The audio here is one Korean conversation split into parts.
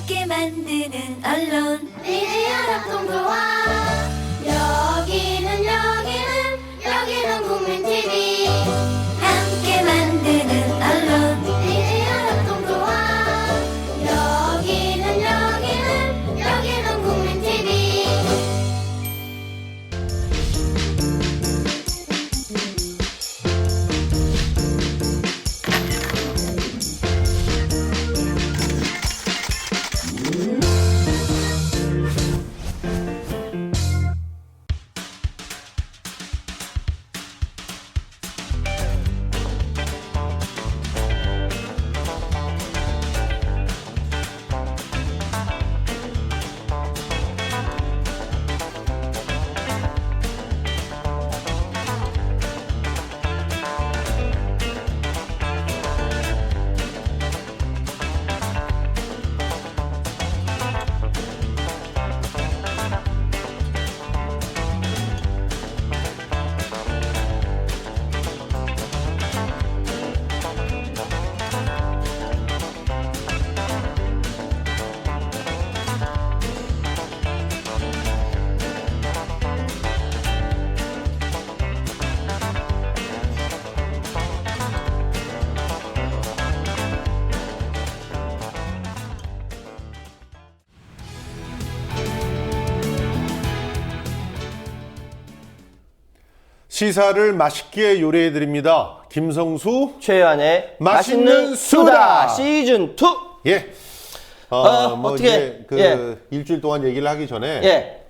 함께 만드는 언론 미디어 협동조합. 여기는 국민TV. 함께 만드는 언론 미디어 협동조합. 여기는 국민TV. 시사를 맛있게 요리해 드립니다. 김성수 최연의 맛있는 수다 시즌 2. 예. 어떻게, 이제 예. 일주일 동안 얘기를 하기 전에 예.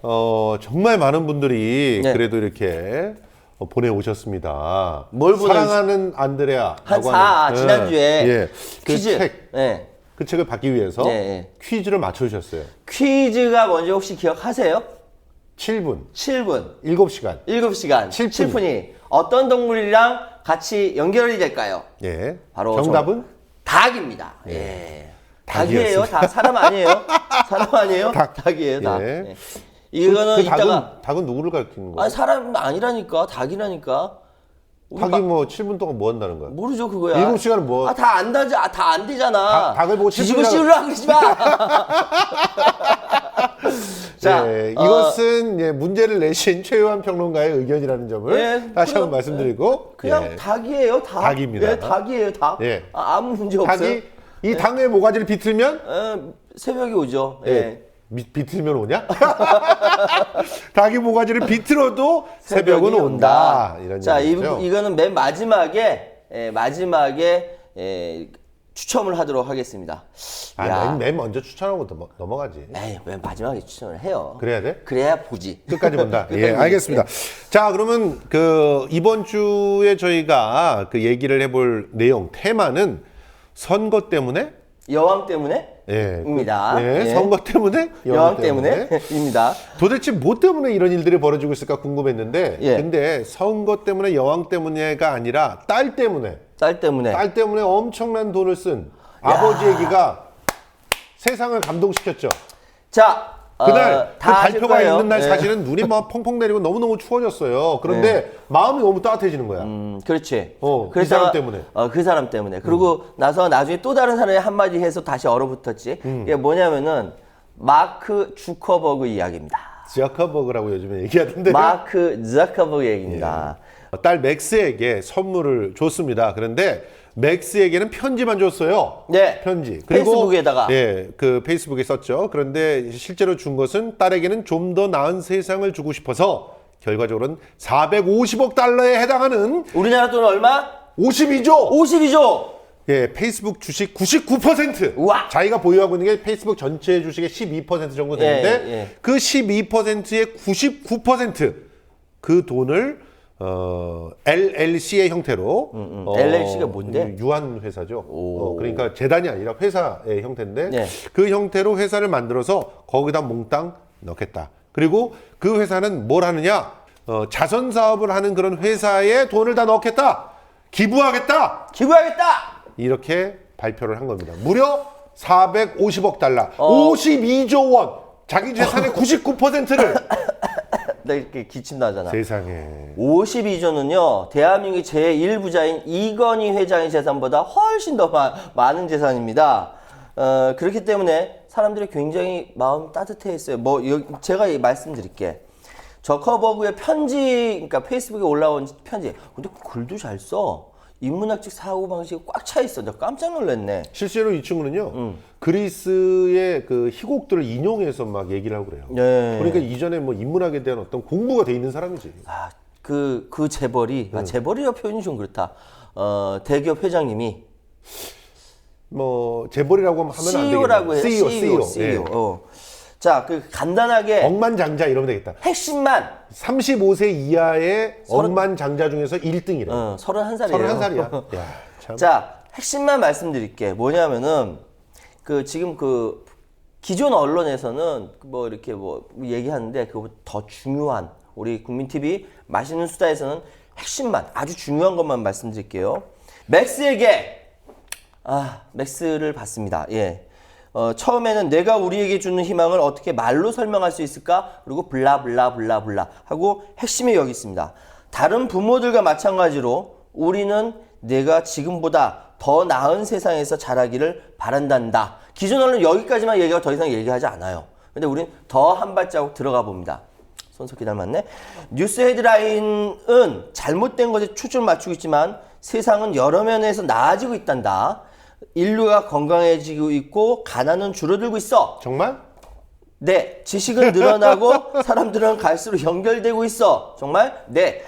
정말 많은 분들이 네. 그래도 이렇게 보내오셨습니다. 뭘 사랑하는 안드레아 지난주에 예. 퀴즈. 책, 예. 그 책을 받기 위해서 예. 퀴즈를 맞춰주셨어요. 퀴즈가 뭔지 혹시 기억하세요? 7분, 7분, 7시간. 7시간, 7분이 어떤 동물이랑 같이 연결이 될까요? 예. 바로 정답은 닭입니다. 예. 닭이에요? 닭이었습니다. 닭 사람 아니에요? 사람 아니에요? 닭이에요, 닭. 예. 예. 이거는 이따가 닭은 누구를 가리키는 거예요? 사람 아니라니까, 닭이라니까. 우리 닭이 뭐 7분 동안 뭐 한다는 거야? 모르죠, 그거야. 7시간은 뭐? 다 안다지, 다 안 되잖아. 닭을 보고 뒤집어 7분이라고 씌우려고 그러지 마. 자, 네, 이것은 예, 문제를 내신 최요한 평론가의 의견이라는 점을 예, 다시 그래요. 한번 말씀드리고 그냥 예, 닭이에요, 닭. 닭입니다. 예, 닭이에요, 닭. 예. 아무 문제 없어요. 닭이 이 당의 모가지를 비틀면 새벽에 오죠. 예. 예. 비틀면 오냐? 닭이 모가지를 비틀어도 새벽은 온다. 이런 자, 얘기죠. 이거는 맨 마지막에 추첨을 하도록 하겠습니다. 맨 먼저 추천하고 넘어가지. 에이, 맨 마지막에 추천을 해요. 그래야 돼? 그래야 보지. 끝까지 본다. 끝까지 예, 보지. 알겠습니다. 자, 그러면 이번 주에 저희가 얘기를 해볼 내용, 테마는 선거 때문에? 여왕 때문에? 예. 입니다. 예, 예. 선거 때문에? 여왕 때문에? 입니다. 도대체 뭐 때문에 이런 일들이 벌어지고 있을까 궁금했는데, 예. 근데 선거 때문에 여왕 때문에가 아니라 딸 때문에 딸 때문에 엄청난 돈을 쓴 아버지에게가 세상을 감동시켰죠. 자, 그날 그 다 아실 발표가 거예요. 있는 날 예. 사실은 눈이 막 펑펑 내리고 너무너무 추워졌어요. 그런데 마음이 너무 따뜻해지는 거야. 그렇지. 이 사람 때문에. 그 사람 때문에. 그리고 나중에 또 다른 사람이 한마디 해서 다시 얼어붙었지. 이게 뭐냐면은 마크 주커버그 이야기입니다. 지아카버그라고 요즘에 얘기하던데. 마크 자커버그 얘기입니다. 딸 맥스에게 선물을 줬습니다. 그런데 맥스에게는 편지만 줬어요. 네. 편지. 페이스북에다가. 예, 그 페이스북에 썼죠. 그런데 실제로 준 것은 딸에게는 좀 더 나은 세상을 주고 싶어서 결과적으로는 450억 달러에 해당하는 우리나라 돈 얼마? 52조. 52조. 예, 페이스북 주식 99%. 우와. 자기가 보유하고 있는 게 페이스북 전체 주식의 12% 정도 되는데 예. 그 12%의 99%그 돈을 LLC의 형태로 LLC가 뭔데? 유한 회사죠. 그러니까 재단이 아니라 회사의 형태인데 네. 그 형태로 회사를 만들어서 거기다 몽땅 넣겠다. 그리고 그 회사는 뭘 하느냐? 자선 사업을 하는 그런 회사에 돈을 다 넣겠다. 기부하겠다. 이렇게 발표를 한 겁니다. 무려 450억 달러, 52조 원. 자기 재산의 99%를 나 이렇게 기침 나잖아. 세상에. 52조는요, 대한민국의 제1부자인 이건희 회장의 재산보다 훨씬 더 많은 재산입니다. 그렇기 때문에 사람들이 굉장히 마음 따뜻해했어요. 제가 말씀드릴게. 저커버그의 편지, 그러니까 페이스북에 올라온 편지. 근데 글도 잘 써. 인문학적 사고방식이 꽉 차 있어. 나 깜짝 놀랐네. 실제로 이 친구는요, 그리스의 그 희곡들을 인용해서 막 얘기를 하고 그래요. 네. 그러니까 이전에 뭐 인문학에 대한 어떤 공부가 돼 있는 사람이지. 그 재벌이, 재벌이라고 표현이 좀 그렇다. 대기업 회장님이 뭐 재벌이라고 하면 안 되겠네. CEO라고 해요. CEO. CEO. 자, 그 간단하게 억만장자 이러면 되겠다. 핵심만 35세 이하의 억만장자 중에서 1등이래. 31살이에요. 31살이야. 야, 참. 자, 핵심만 말씀드릴게. 뭐냐면은 지금 기존 언론에서는 뭐 이렇게 뭐 얘기하는데 그거보다 더 중요한 우리 국민 TV 맛있는 수다에서는 핵심만 아주 중요한 것만 말씀드릴게요. 맥스에게 맥스를 봤습니다. 예. 처음에는 내가 우리에게 주는 희망을 어떻게 말로 설명할 수 있을까? 그리고 블라블라블라블라 하고 핵심이 여기 있습니다. 다른 부모들과 마찬가지로 우리는 내가 지금보다 더 나은 세상에서 자라기를 바란단다. 기존 언론 여기까지만 얘기하고 더 이상 얘기하지 않아요. 근데 우린 더 한 발자국 들어가 봅니다. 손석희 닮았네. 뉴스 헤드라인은 잘못된 것에 초점을 맞추고 있지만 세상은 여러 면에서 나아지고 있단다. 인류가 건강해지고 있고 가난은 줄어들고 있어. 정말? 네. 지식은 늘어나고 사람들은 갈수록 연결되고 있어. 정말? 네.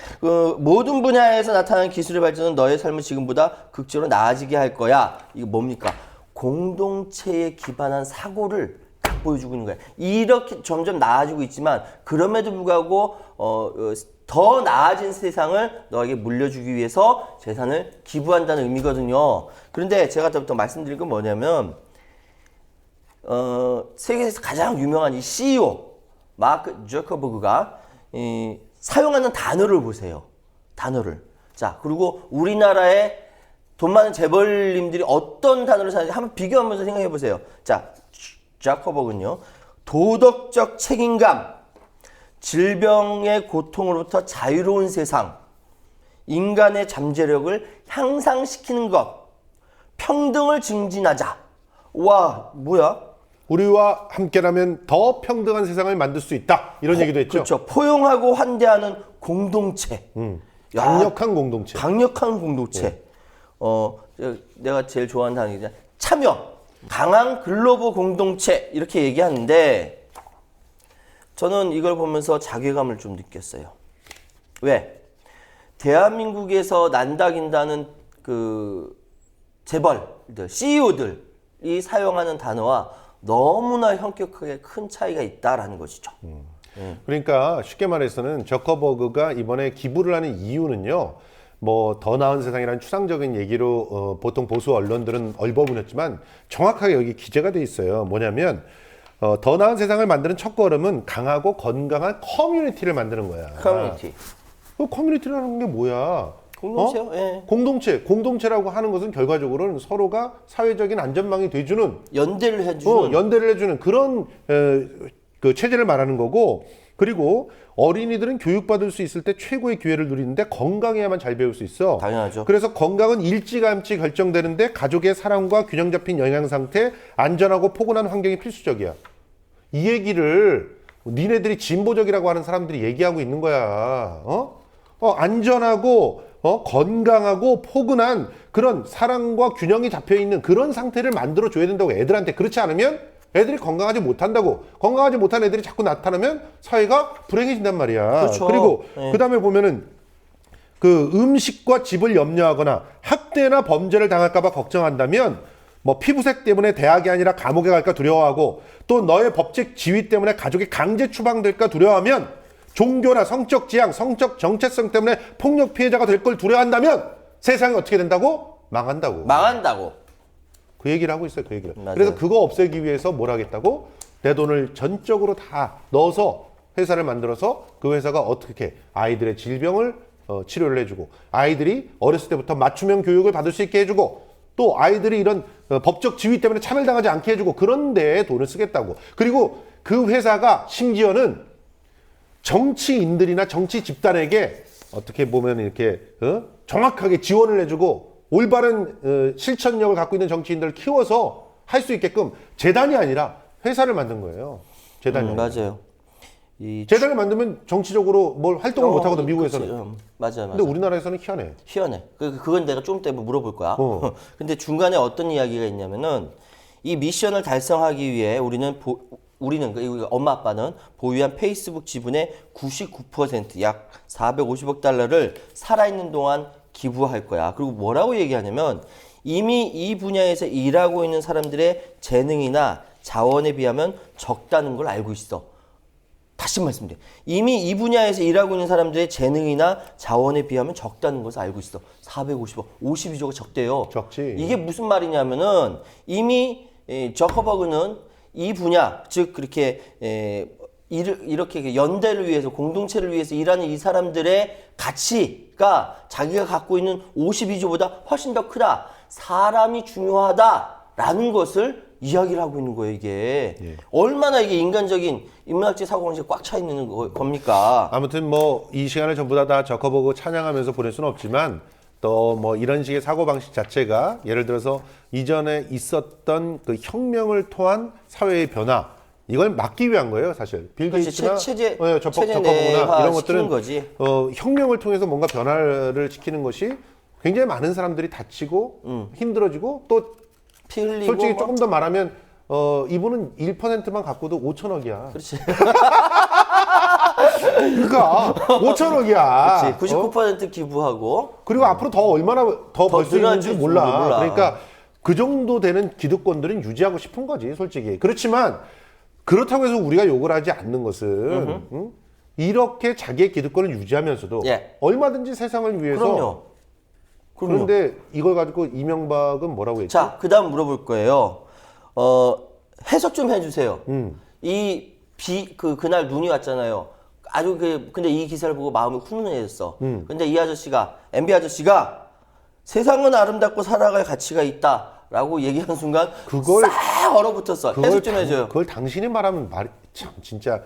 모든 분야에서 나타나는 기술의 발전은 너의 삶을 지금보다 극적으로 나아지게 할 거야. 이거 뭡니까? 공동체에 기반한 사고를 딱 보여주고 있는 거야. 이렇게 점점 나아지고 있지만 그럼에도 불구하고 더 나아진 세상을 너에게 물려주기 위해서 재산을 기부한다는 의미거든요. 그런데 제가 더 말씀드릴 건 뭐냐면 세계에서 가장 유명한 이 CEO 마크 저커버그가 사용하는 단어를 보세요. 단어를. 자, 그리고 우리나라의 돈 많은 재벌님들이 어떤 단어를 사는지 한번 비교하면서 생각해 보세요. 자, 저커버그는요. 도덕적 책임감, 질병의 고통으로부터 자유로운 세상, 인간의 잠재력을 향상시키는 것, 평등을 증진하자. 와, 뭐야? 우리와 함께라면 더 평등한 세상을 만들 수 있다. 이런 얘기도 했죠. 그렇죠. 포용하고 환대하는 공동체. 야, 강력한 공동체. 강력한 공동체. 내가 제일 좋아하는 단어이잖아. 참여. 강한 글로벌 공동체. 이렇게 얘기하는데 저는 이걸 보면서 자괴감을 좀 느꼈어요. 왜? 대한민국에서 난다긴다는 재벌들, CEO들이 사용하는 단어와 너무나 현격하게 큰 차이가 있다라는 것이죠. 그러니까 쉽게 말해서는 저커버그가 이번에 기부를 하는 이유는요. 뭐 더 나은 세상이라는 추상적인 얘기로 보통 보수 언론들은 얼버무렸지만 정확하게 여기 기재가 돼 있어요. 뭐냐면 더 나은 세상을 만드는 첫걸음은 강하고 건강한 커뮤니티를 만드는 거야. 커뮤니티. 커뮤니티라는 게 뭐야? 공동체요? 예. 공동체라고 하는 것은 결과적으로는 서로가 사회적인 안전망이 돼주는 연대를 해주는 연대를 해주는 그런 그 체제를 말하는 거고, 그리고 어린이들은 교육받을 수 있을 때 최고의 기회를 누리는데 건강해야만 잘 배울 수 있어. 당연하죠. 그래서 건강은 일찌감치 결정되는데 가족의 사랑과 균형 잡힌 영양 상태, 안전하고 포근한 환경이 필수적이야. 이 얘기를 니네들이 진보적이라고 하는 사람들이 얘기하고 있는 거야. 안전하고 건강하고 포근한 그런 사랑과 균형이 잡혀있는 그런 상태를 만들어줘야 된다고 애들한테. 그렇지 않으면 애들이 건강하지 못한다고. 건강하지 못한 애들이 자꾸 나타나면 사회가 불행해진단 말이야. 그렇죠. 그리고 네. 그 다음에 보면은 그 음식과 집을 염려하거나 학대나 범죄를 당할까봐 걱정한다면 뭐 피부색 때문에 대학이 아니라 감옥에 갈까 두려워하고, 또 너의 법적 지위 때문에 가족이 강제 추방될까 두려워하면, 종교나 성적 지향, 성적 정체성 때문에 폭력 피해자가 될 걸 두려워한다면 세상이 어떻게 된다고? 망한다고. 그 얘기를 하고 있어요. 그 얘기를. 맞아요. 그래서 그거 없애기 위해서 뭘 하겠다고? 내 돈을 전적으로 다 넣어서 회사를 만들어서 그 회사가 어떻게 아이들의 질병을 치료를 해주고, 아이들이 어렸을 때부터 맞춤형 교육을 받을 수 있게 해주고, 또 아이들이 이런 법적 지위 때문에 차별당하지 않게 해주고, 그런 데에 돈을 쓰겠다고. 그리고 그 회사가 심지어는 정치인들이나 정치 집단에게 어떻게 보면 이렇게 정확하게 지원을 해주고 올바른 실천력을 갖고 있는 정치인들을 키워서 할 수 있게끔 재단이 아니라 회사를 만든 거예요. 재단이 아니라. 맞아요. 이 재단을 만들면 정치적으로 뭘 활동을 못 하거든 미국에서는. 그치, 맞아요. 근데 우리나라에서는 희한해. 희한해. 그건 내가 좀 이따 물어볼 거야. 어. 근데 중간에 어떤 이야기가 있냐면은 이 미션을 달성하기 위해 우리는 우리 엄마 아빠는 보유한 페이스북 지분의 99%, 약 450억 달러를 살아있는 동안 기부할 거야. 그리고 뭐라고 얘기하냐면 이미 이 분야에서 일하고 있는 사람들의 재능이나 자원에 비하면 적다는 걸 알고 있어. 다시 말씀드려. 이미 이 분야에서 일하고 있는 사람들의 재능이나 자원에 비하면 적다는 것을 알고 있어. 450억, 52조가 적대요. 적지. 이게 무슨 말이냐면은 이미 저커버그는 이 분야, 즉 그렇게 이렇게 연대를 위해서 공동체를 위해서 일하는 이 사람들의 가치가 자기가 갖고 있는 52조보다 훨씬 더 크다. 사람이 중요하다라는 것을 이야기를 하고 있는 거예요, 이게. 얼마나 이게 인간적인 인문학적 사고방식이 꽉 차 있는 겁니까? 아무튼 뭐 이 시간을 전부 다 저커버그 찬양하면서 보낼 수는 없지만 또 뭐 이런 식의 사고방식 자체가 예를 들어서 이전에 있었던 그 혁명을 통한 사회의 변화 이걸 막기 위한 거예요, 사실. 빌 게이츠나 체제 저커버그나 이런 것들은 거지. 혁명을 통해서 뭔가 변화를 시키는 것이 굉장히 많은 사람들이 다치고 힘들어지고 또 피 흘리고 솔직히 조금 더 말하면 이분은 1%만 갖고도 5천억이야. 그렇지. 그러니까 5천억이야. 그렇지. 99% 기부하고 그리고 앞으로 더 얼마나 더 벌 수 있는지 늘어날지 몰라. 그러니까 그 정도 되는 기득권들은 유지하고 싶은 거지, 솔직히. 그렇지만 그렇다고 해서 우리가 욕을 하지 않는 것은 응? 이렇게 자기의 기득권을 유지하면서도 예. 얼마든지 세상을 위해서. 그럼요. 그런데 이걸 가지고 이명박은 뭐라고 했지? 자, 그다음 물어볼 거예요. 해석 좀 해주세요. 그날 눈이 왔잖아요. 아주 근데 이 기사를 보고 마음이 훈훈해졌어. 근데 이 아저씨가, MB 아저씨가 세상은 아름답고 살아갈 가치가 있다라고 얘기하는 순간 그걸 싹 얼어붙었어. 해석 좀 해줘요. 그걸 당신이 말하면 말이 참 진짜.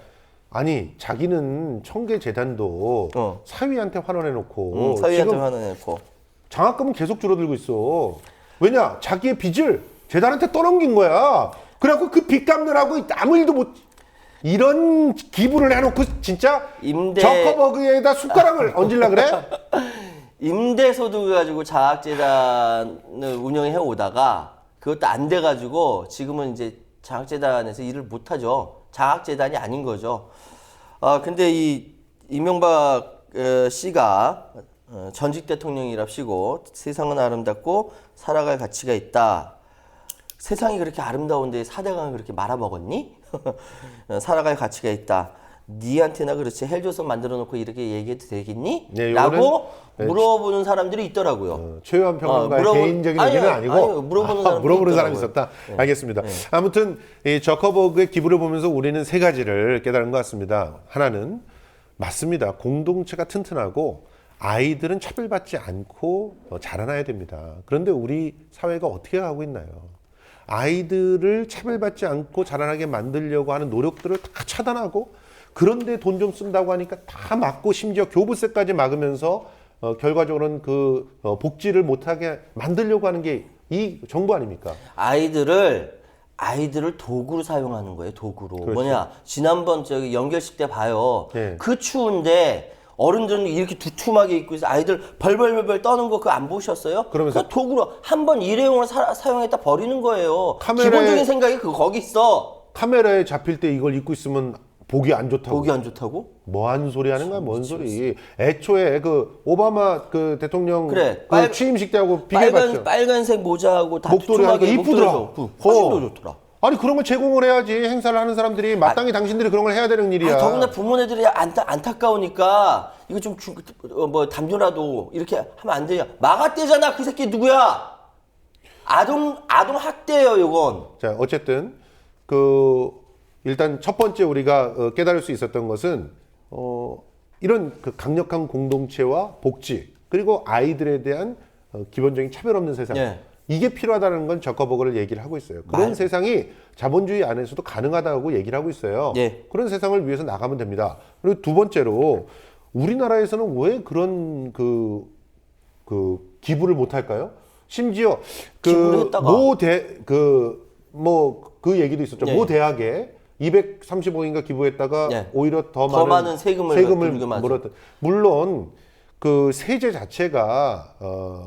아니 자기는 청계재단도 사위한테 환원해놓고 사위한테 지금 환원해놓고 장학금은 계속 줄어들고 있어. 왜냐? 자기의 빚을 재단한테 떠넘긴 거야. 그래갖고 그 빚 갚느라고 아무 일도 못. 이런 기부를 해놓고 진짜 저커버그에다 숟가락을 얹으려 그래? 임대소득을 가지고 자학재단을 운영해 오다가 그것도 안 돼가지고 지금은 이제 자학재단에서 일을 못하죠. 자학재단이 아닌 거죠. 근데 이 이명박 씨가 전직 대통령이랍시고 세상은 아름답고 살아갈 가치가 있다. 세상이 그렇게 아름다운데 사대강을 그렇게 말아먹었니? 살아갈 가치가 있다. 니한테나 그렇지 헬조선 만들어 놓고 이렇게 얘기해도 되겠니? 네, 라고 물어보는 사람들이 있더라고요. 최유한 평론가의 개인적인 의견은 아니고 물어보는 사람이 있었다. 네. 알겠습니다. 네. 아무튼 이 저커버그의 기부를 보면서 우리는 세 가지를 깨달은 것 같습니다. 하나는 맞습니다. 공동체가 튼튼하고 아이들은 차별받지 않고 자라나야 됩니다. 그런데 우리 사회가 어떻게 가고 있나요? 아이들을 차별받지 않고 자라나게 만들려고 하는 노력들을 다 차단하고 그런데 돈 좀 쓴다고 하니까 다 막고 심지어 교부세까지 막으면서 결과적으로는 그 복지를 못하게 만들려고 하는 게 이 정부 아닙니까? 아이들을 도구로 사용하는 거예요. 도구로. 그렇죠. 뭐냐? 지난번 저기 연결식 때 봐요. 네. 그 추운데 어른들은 이렇게 두툼하게 입고 있어. 아이들 벌벌벌 떠는 거 그거 안 보셨어요? 그러면서 그 도구로 한 번 일회용으로 사용했다 버리는 거예요. 카메라에- 기본적인 생각이 거기 있어. 카메라에 잡힐 때 이걸 입고 있으면 보기 안 좋다고. 보기 안 좋다고? 뭐 하는 소리 하는 거야? 뭔 소리? 애초에 그 오바마 그 대통령 그래. 그 취임식 때하고 비교해봤죠. 빨간색 모자하고 다 목도리 하니까 두툼하게 이쁘더라. 훨씬 더 좋더라. 아니 그런 걸 제공을 해야지. 행사를 하는 사람들이 마땅히 당신들이 그런 걸 해야 되는 일이야. 더구나 부모네들이 안타까우니까 이거 좀 담요라도 이렇게 하면 안 되냐? 막았대잖아. 그 새끼 누구야? 아동 학대예요, 이건. 자, 어쨌든 일단 첫 번째 우리가 깨달을 수 있었던 것은 이런 그 강력한 공동체와 복지 그리고 아이들에 대한 기본적인 차별 없는 세상. 네. 이게 필요하다는 건 저커버그를 얘기를 하고 있어요. 그런 세상이 자본주의 안에서도 가능하다고 얘기를 하고 있어요. 네. 그런 세상을 위해서 나가면 됩니다. 그리고 두 번째로 우리나라에서는 왜 그런 기부를 못 할까요? 심지어 기부를 했다가. 뭐 그 얘기도 있었죠. 예. 모 대학에 230억인가 기부했다가 예. 오히려 더 많은 세금을 물었던. 물론 그 세제 자체가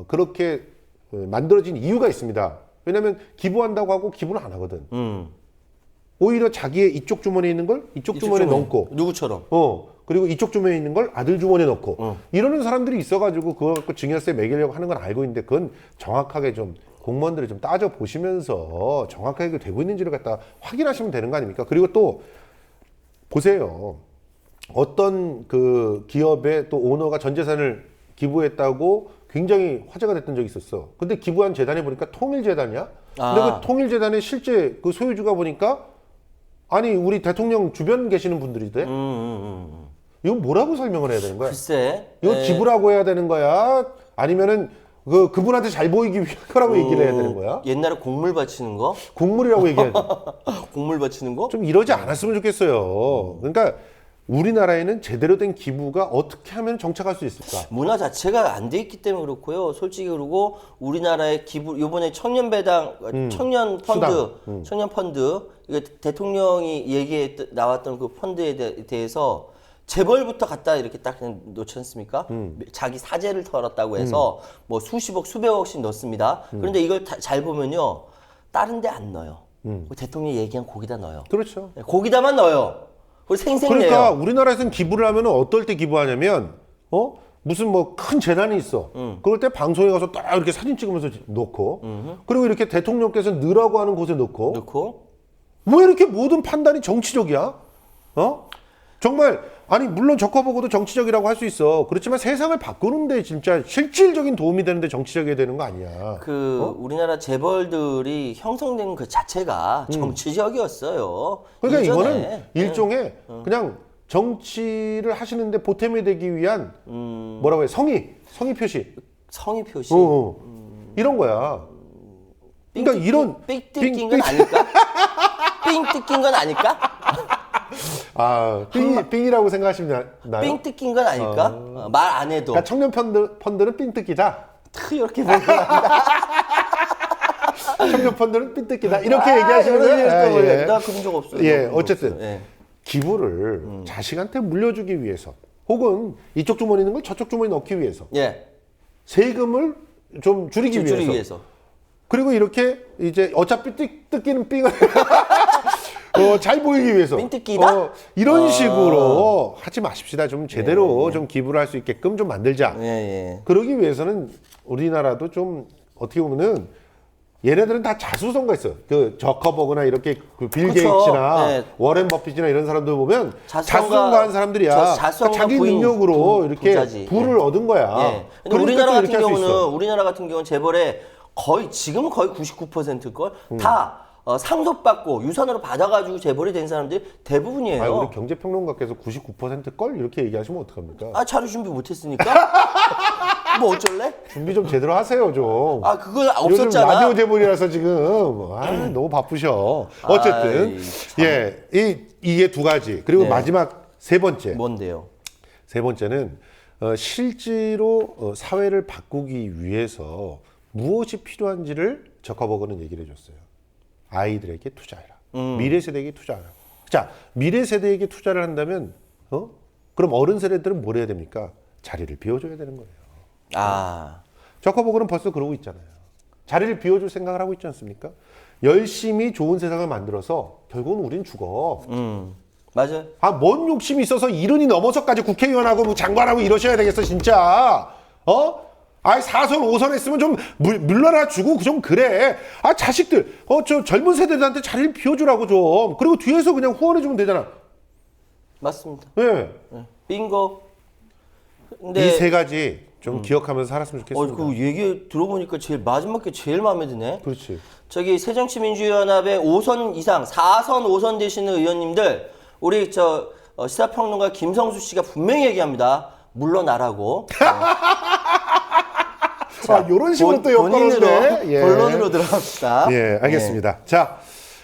그렇게 만들어진 이유가 있습니다. 왜냐하면 기부한다고 하고 기부는 안 하거든. 오히려 자기의 이쪽 주머니에 있는 걸 이쪽 주머니에 넣고 누구처럼? 그리고 이쪽 주머니에 있는 걸 아들 주머니에 넣고 이러는 사람들이 있어가지고 그거 갖고 증여세 매기려고 하는 건 알고 있는데 그건 정확하게 좀 공무원들이 좀 따져 보시면서 정확하게 되고 있는지를 갖다 확인하시면 되는 거 아닙니까? 그리고 또 보세요. 어떤 그 기업의 또 오너가 전 재산을 기부했다고 굉장히 화제가 됐던 적이 있었어. 근데 기부한 재단에 보니까 통일재단이야. 근데 그 통일재단의 실제 그 소유주가 보니까 아니 우리 대통령 주변 계시는 분들이대. 이거 뭐라고 설명을 해야 되는 거야? 글쎄. 이거 기부라고 해야 되는 거야? 아니면은 그분한테 잘 보이기 위한 거라고 얘기를 해야 되는 거야? 옛날에 곡물 바치는 거? 곡물이라고 얘기해야 돼. 곡물 바치는 거? 좀 이러지 않았으면 좋겠어요. 그러니까 우리나라에는 제대로 된 기부가 어떻게 하면 정착할 수 있을까? 문화 자체가 안 돼 있기 때문에 그렇고요. 솔직히 그리고 우리나라의 기부 요번에 청년 배당, 청년 펀드, 청년 펀드 이거 대통령이 얘기에 나왔던 그 펀드에 대해서 재벌부터 갖다 이렇게 딱 놓지 않습니까? 자기 사재를 털었다고 해서 뭐 수십억, 수백억씩 넣습니다. 그런데 이걸 잘 보면요. 다른 데 안 넣어요. 대통령이 얘기한 거기다 넣어요. 그렇죠. 거기다만 넣어요. 그리고 생생내요. 그러니까 우리나라에서는 기부를 하면 어떨 때 기부하냐면 무슨 뭐 큰 재난이 있어. 그럴 때 방송에 가서 딱 이렇게 사진 찍으면서 놓고 그리고 이렇게 대통령께서 넣으라고 하는 곳에 놓고 왜 이렇게 모든 판단이 정치적이야? 정말 아니 물론 적어보고도 정치적이라고 할 수 있어. 그렇지만 세상을 바꾸는데 진짜 실질적인 도움이 되는데 정치적이어야 되는 거 아니야. 우리나라 재벌들이 형성된 그 자체가 정치적이었어요. 그러니까 이전에. 이거는 일종의 그냥 정치를 하시는데 보탬이 되기 위한 뭐라고 해? 성의 표시. 성의 표시. 이런 거야. 그러니까 이런 삥 뜯긴 건 아닐까? 삥 뜯긴 건 아닐까? 삥이라고 생각하시면 나요? 삥 뜯긴 건 아닐까? 말 안 해도. 그러니까 청년 펀드는 삥 뜯기다. 이렇게 보는다. 청년 펀드는 삥 뜯기다. 이렇게 얘기하시는 거예요? 나 그런 적 없어요. 예, 어쨌든 없어요. 예. 기부를 자식한테 물려주기 위해서 혹은 이쪽 주머니 있는 걸 저쪽 주머니 넣기 위해서 예. 세금을 좀 줄이기 위해서. 그리고 이렇게 이제 어차피 뜯기는 삥을 잘 보이기 위해서 삥 뜯기다? 이런 식으로 하지 마십시다. 좀 제대로 좀 기부를 할 수 있게끔 좀 만들자. 그러기 위해서는 우리나라도 좀 어떻게 보면은 얘네들은 다 자수성가 있어요. 그 저커버그나 이렇게 그 빌 게이츠나 워렌 버핏이나 이런 사람들 보면 자수성가한 사람들이야. 자기 능력으로 이렇게 부자지. 부를 얻은 거야. 근데 우리나라 같은 경우는 재벌의 지금 거의 99%걸 다 상속받고 유산으로 받아가지고 재벌이 된 사람들이 대부분이에요. 우리 경제평론가께서 99%걸 이렇게 얘기하시면 어떡합니까? 자료 준비 못했으니까. 뭐 어쩔래? 준비 좀 제대로 하세요 좀. 그건 없었잖아. 요즘 라디오 재벌이라서 지금 너무 바쁘셔. 어쨌든 이게 두 가지. 그리고 마지막 세 번째. 뭔데요? 세 번째는 실제로 사회를 바꾸기 위해서 무엇이 필요한지를 저커버그는 얘기를 해줬어요. 아이들에게 투자해라. 미래 세대에게 투자해라. 자, 미래 세대에게 투자를 한다면 그럼 어른 세대들은 뭘 해야 됩니까? 자리를 비워줘야 되는 거예요. 저커버그는 벌써 그러고 있잖아요. 자리를 비워줄 생각을 하고 있지 않습니까? 열심히 좋은 세상을 만들어서 결국은 우린 죽어. 맞아요. 뭔 욕심이 있어서 70이 넘어서까지 국회의원하고 뭐 장관하고 이러셔야 되겠어 진짜. 4선 5선 했으면 좀 물러나 주고 좀 그래. 자식들 저 젊은 세대들한테 자리를 비워주라고 좀. 그리고 뒤에서 그냥 후원해 주면 되잖아. 맞습니다. 네. 빙고. 이 세 가지 좀 기억하면서 살았으면 좋겠습니다. 그 얘기 들어보니까 마지막 게 제일 마음에 드네. 그렇지. 저기 새정치민주연합의 5선 이상, 4선 5선 되시는 의원님들, 우리 시사평론가 김성수 씨가 분명히 얘기합니다. 물러나라고. 이런 식으로 또 엮어놓네. 본론으로 들어갑시다. 알겠습니다. 자,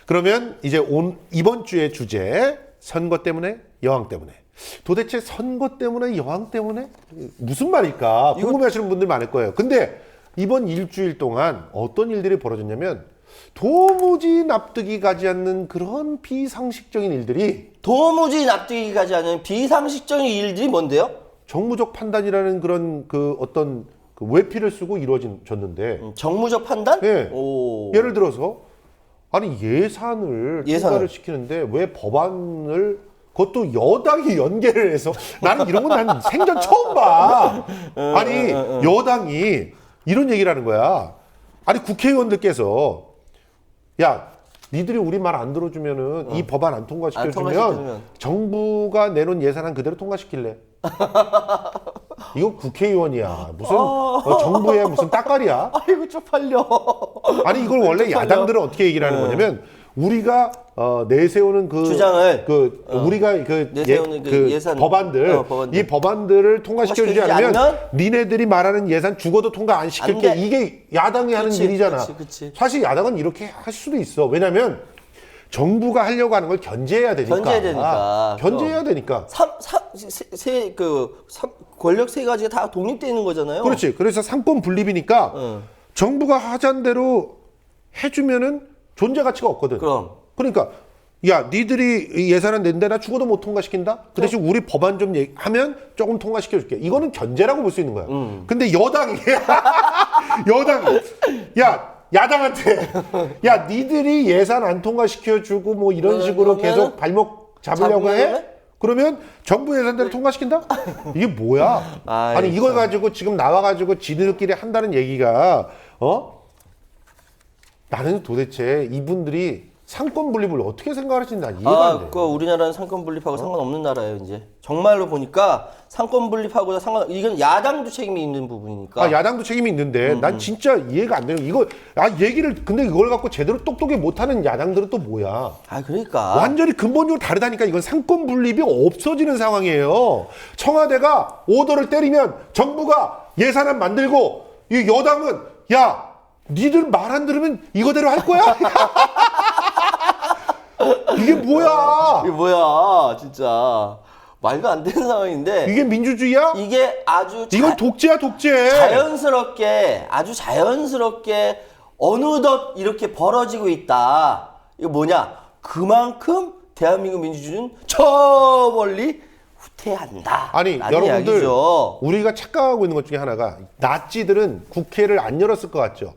그러면 이제 이번 주의 주제, 선거 때문에, 여왕 때문에. 도대체 선거 때문에, 여왕 때문에? 무슨 말일까? 궁금해하시는 분들 많을 거예요. 근데 이번 일주일 동안 어떤 일들이 벌어졌냐면 도무지 납득이 가지 않는 그런 비상식적인 일들이 도무지 납득이 가지 않는 비상식적인 일들이 뭔데요? 정무적 판단이라는 그런 그 어떤 그 외피를 쓰고 이루어졌는데 정무적 판단? 예. 오. 예를 들어서 아니 예산을 통과를 시키는데 왜 법안을 그것도 여당이 연계를 해서 나는 이런 건 난 생전 처음 봐. 아니 여당이 이런 얘기를 하는 거야. 아니 국회의원들께서 야 니들이 우리 말 안 들어주면은 이 법안 안 통과시켜주면 통과시켜주면. 정부가 내놓은 예산안 그대로 통과시킬래. 이거 국회의원이야. 무슨 정부의 무슨 따까리야? 아이고 쪽팔려. 아니 이걸 원래 쪽팔려. 야당들은 어떻게 얘기를 하는 거냐면 우리가 내세우는 그 주장을 우리가 그, 내세우는 그 예산 법안들 법안들. 이 법안들을 통과시켜주지 통과시켜주지 않으면 니네들이 말하는 예산 죽어도 통과 안 시킬게 안 돼. 이게 야당이 하는 그치, 일이잖아. 그치. 사실 야당은 이렇게 할 수도 있어. 왜냐하면 정부가 하려고 하는 걸 견제해야 되니까. 견제해야 되니까. 권력 세 가지가 다 독립되는 거잖아요. 그렇지. 그래서 상권 분립이니까 정부가 하자는 대로 해주면은 존재 가치가 없거든. 그럼. 그러니까 야 니들이 이 예산안 낸데 나 죽어도 못 통과시킨다. 그 대신 우리 법안 좀 하면 조금 통과시켜줄게. 이거는 견제라고 볼 수 있는 거야. 근데 여당이 야 야당한테 야 니들이 예산 안 통과시켜주고 뭐 이런 식으로 계속 발목 잡으려고 해? 그러면 정부 예산대로 통과시킨다? 이게 뭐야? 아니 이걸 가지고 지금 나와가지고 지들끼리 한다는 얘기가 나는 도대체 이분들이 상권 분립을 어떻게 생각하시는지 난 이해가 안 돼. 그 우리나라는 상권 분립하고 상관없는 나라예요, 이제. 정말로 보니까 상권 분립하고 이건 야당도 책임이 있는 부분이니까. 야당도 책임이 있는데 난 진짜 이해가 안 되는 이거 얘기를 근데 이걸 갖고 제대로 똑똑히 못하는 야당들은 또 뭐야? 그러니까. 완전히 근본적으로 다르다니까. 이건 상권 분립이 없어지는 상황이에요. 청와대가 오더를 때리면 정부가 예산안 만들고 이 여당은 야 니들 말 안 들으면 이거대로 할 거야? 이게 뭐야? 이게 뭐야, 진짜. 말도 안 되는 상황인데. 이게 민주주의야? 이게 이건 독재야, 독재. 아주 자연스럽게 어느덧 이렇게 벌어지고 있다. 이거 뭐냐? 그만큼 대한민국 민주주의는 저 멀리 후퇴한다. 아니 여러분들 이야기죠. 우리가 착각하고 있는 것 중에 하나가 나치들은 국회를 안 열었을 것 같죠.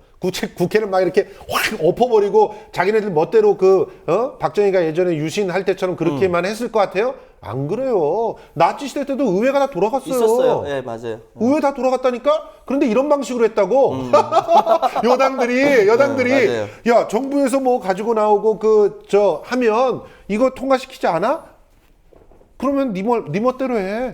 국회를 막 이렇게 확 엎어버리고 자기네들 멋대로 박정희가 예전에 유신할 때처럼 그렇게만 했을 것 같아요? 안 그래요. 나치 시대 때도 의회가 다 돌아갔어요. 있었어요. 예, 맞아요. 의회 다 돌아갔다니까? 그런데 이런 방식으로 했다고? 여당들이 맞아요. 야 정부에서 뭐 가지고 나오고 하면 이거 통과시키지 않아? 그러면 네 멋대로 해.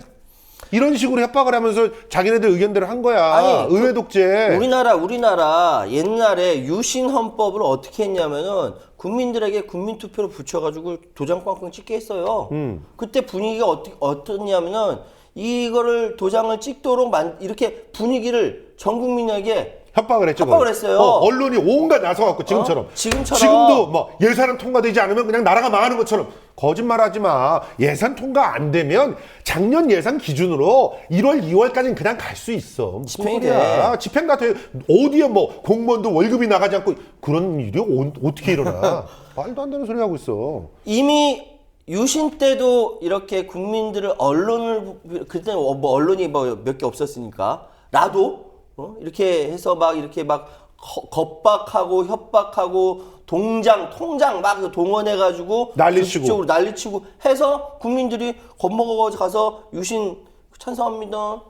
이런 식으로 협박을 하면서 자기네들 의견대로 한 거야. 의회 독재. 우리나라 옛날에 유신 헌법을 어떻게 했냐면은 국민들에게 국민투표로 붙여가지고 도장 꽝꽝 찍게 했어요. 그때 분위기가 어떻냐면은 이거를 도장을 찍도록 이렇게 분위기를 전 국민에게 협박을 했죠. 했어요. 언론이 온갖 나서갖고 지금처럼. 지금도 뭐 예산은 통과되지 않으면 그냥 나라가 망하는 것처럼. 거짓말하지 마. 예산 통과 안 되면 작년 예산 기준으로 1월, 2월까지는 그냥 갈 수 있어. 집행이 돼. 집행 다 돼. 어디에 뭐 공무원도 월급이 나가지 않고 그런 일이 어떻게 일어나? 말도 안 되는 소리 하고 있어. 이미 유신 때도 이렇게 국민들을 그때는 뭐 언론이 몇 개 없었으니까 나도 이렇게 해서 이렇게 겁박하고 협박하고 통장 막 동원해가지고 난리치고 해서 국민들이 겁먹어 가서 유신 찬성합니다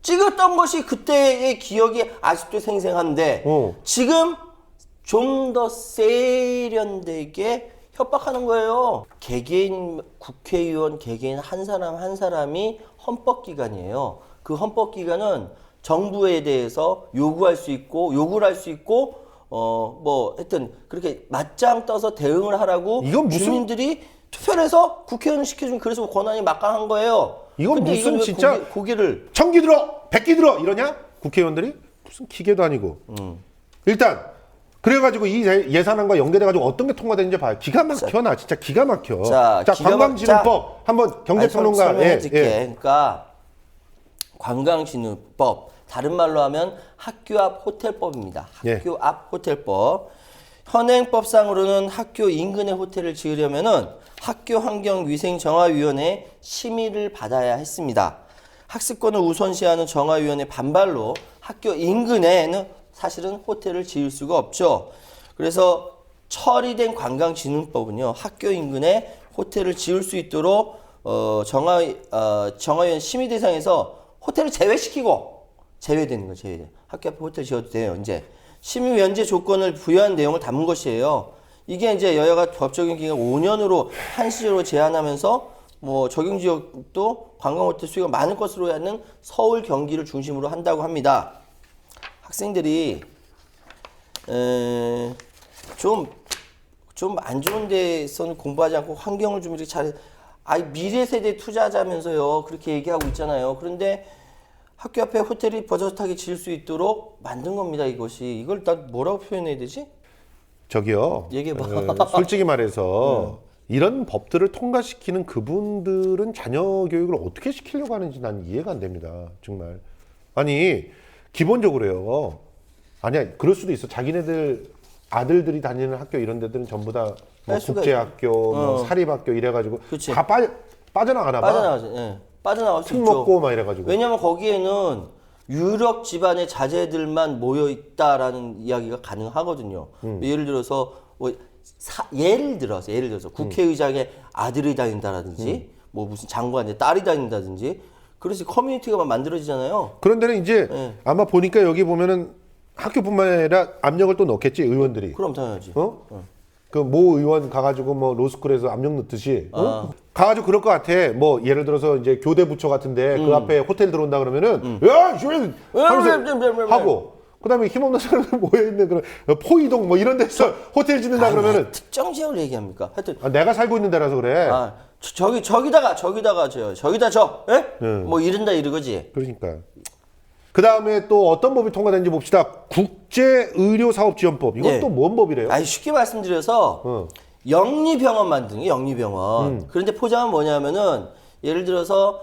찍었던 것이 그때의 기억이 아직도 생생한데 지금 좀 더 세련되게 협박하는 거예요. 국회의원 개개인 한 사람이 헌법기관이에요. 그 헌법기관은 정부에 대해서 요구를 할 수 있고 하여튼 그렇게 맞짱 떠서 대응을 하라고 이건 무슨 주민들이 투표를 해서 국회의원 시켜준 그래서 권한이 막강한 거예요. 이건 무슨 진짜 고개를 청기 들어 백기 들어 이러냐? 국회의원들이 무슨 기계도 아니고 일단 그래가지고 이 예산안과 연계돼가지고 어떤 게 통과되는지 봐요. 기가 막혀. 나 진짜 기가 막혀. 자 관광진흥법 한번 경제평론가 설명해줄게. 그러니까 관광진흥법 다른 말로 하면 학교 앞 호텔법입니다. 학교 앞 호텔법. 현행법상으로는 학교 인근에 호텔을 지으려면은 학교 환경위생정화위원회 심의를 받아야 했습니다. 학습권을 우선시하는 정화위원회 반발로 학교 인근에는 사실은 호텔을 지을 수가 없죠. 그래서 처리된 관광진흥법은요, 학교 인근에 호텔을 지을 수 있도록 정화위원 심의 대상에서 호텔을 제외시키고, 제외되는 거예요. 제외돼. 학교 앞에 호텔 지어도 돼요. 이제 심의 면제 조건을 부여한 내용을 담은 것이에요. 이게 이제 여야가 법 적용 기간 5년으로 한시적으로 제한하면서 뭐 적용 지역도 관광 호텔 수요가 많을 것으로 하는 서울, 경기를 중심으로 한다고 합니다. 학생들이 좀 안 좋은 데서는 공부하지 않고 환경을 좀 이렇게 잘, 미래 세대 투자자면서요 그렇게 얘기하고 있잖아요. 그런데 학교 앞에 호텔이 버젓하게 지을 수 있도록 만든 겁니다. 이것이. 이걸 나 뭐라고 표현해야 되지? 저기요. 얘기해봐. 솔직히 말해서 이런 법들을 통과시키는 그분들은 자녀 교육을 어떻게 시키려고 하는지 난 이해가 안 됩니다. 정말. 아니 기본적으로요. 아니야 그럴 수도 있어. 자기네들 아들들이 다니는 학교 이런 데들은 전부 다 뭐 국제학교, 뭐 사립학교 이래가지고 그치. 다 빠져나가나 봐. 빠져나가죠. 예. 빠져나갈 수 툭 있죠. 먹고 막 이래가지고. 왜냐면 거기에는 유럽 집안의 자제들만 모여 있다라는 이야기가 가능하거든요. 예를 들어서 예를 들어서 국회의장의 아들이 다닌다라든지 뭐 무슨 장관의 딸이 다닌다든지 그래서 커뮤니티가 막 만들어지잖아요. 그런 데는 이제 예. 아마 보니까 여기 보면은 학교뿐만 아니라 압력을 또 넣겠지 의원들이. 그럼 당연하지. 그 모 의원 가가지고 뭐 로스쿨에서 압력 넣듯이 가가지고 그럴 것 같아. 뭐 예를 들어서 이제 교대 부처 같은데 그 앞에 호텔 들어온다 그러면은 야, 씨! 하면서 하고. 그다음에 힘없는 사람들 모여 있는 그런 포이동 뭐 이런 데서 호텔 짓는다 그러면은 특정 지역을 얘기합니까? 하여튼 내가 살고 있는 데라서 그래. 저기다가 예? 뭐 이른다 이러거지. 그러니까. 그 다음에 또 어떤 법이 통과된지 봅시다. 국제의료사업지원법. 이건 네. 또 뭔 법이래요? 쉽게 말씀드려서 영리병원 만드는 게 영리병원. 그런데 포장은 뭐냐면은 예를 들어서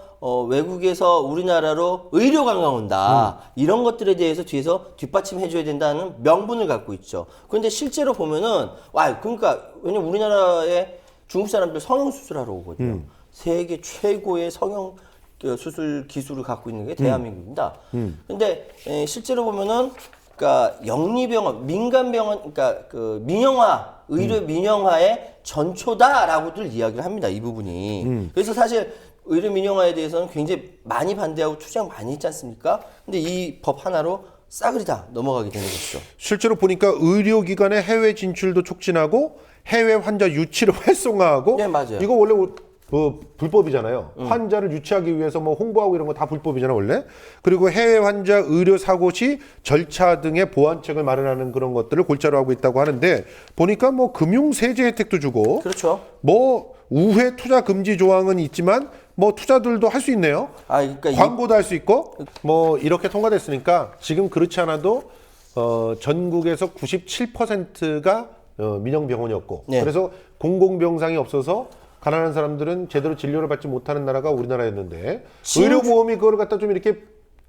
외국에서 우리나라로 의료 관광 온다. 이런 것들에 대해서 뒤에서 뒷받침해줘야 된다는 명분을 갖고 있죠. 그런데 실제로 보면은 그러니까 왜냐면 우리나라에 중국 사람들 성형 수술하러 오거든요. 세계 최고의 성형 수술 기술을 갖고 있는 게 대한민국입니다. 근데 실제로 보면은 그러니까 영리병원, 민간병원, 그러니까 그 민영화, 의료 민영화의 전초다라고들 이야기를 합니다. 이 부분이. 그래서 사실 의료 민영화에 대해서는 굉장히 많이 반대하고 투쟁 많이 했지 않습니까? 근데 이 법 하나로 싸그리 다 넘어가게 되는 것이죠. 실제로 보니까 의료기관의 해외 진출도 촉진하고 해외 환자 유치를 활성화하고 네, 맞아요. 이거 원래 불법이잖아요. 환자를 유치하기 위해서 뭐 홍보하고 이런 거 다 불법이잖아 원래. 그리고 해외 환자 의료 사고 시 절차 등의 보완책을 마련하는 그런 것들을 골자로 하고 있다고 하는데 보니까 뭐 금융 세제 혜택도 주고 그렇죠. 뭐 우회 투자 금지 조항은 있지만 뭐 투자들도 할 수 있네요. 그러니까 광고도 할 수 있고 뭐 이렇게 통과됐으니까 지금 그렇지 않아도 전국에서 97%가 민영병원이었고 네. 그래서 공공병상이 없어서 가난한 사람들은 제대로 진료를 받지 못하는 나라가 우리나라였는데 의료보험이 그걸 갖다 좀 이렇게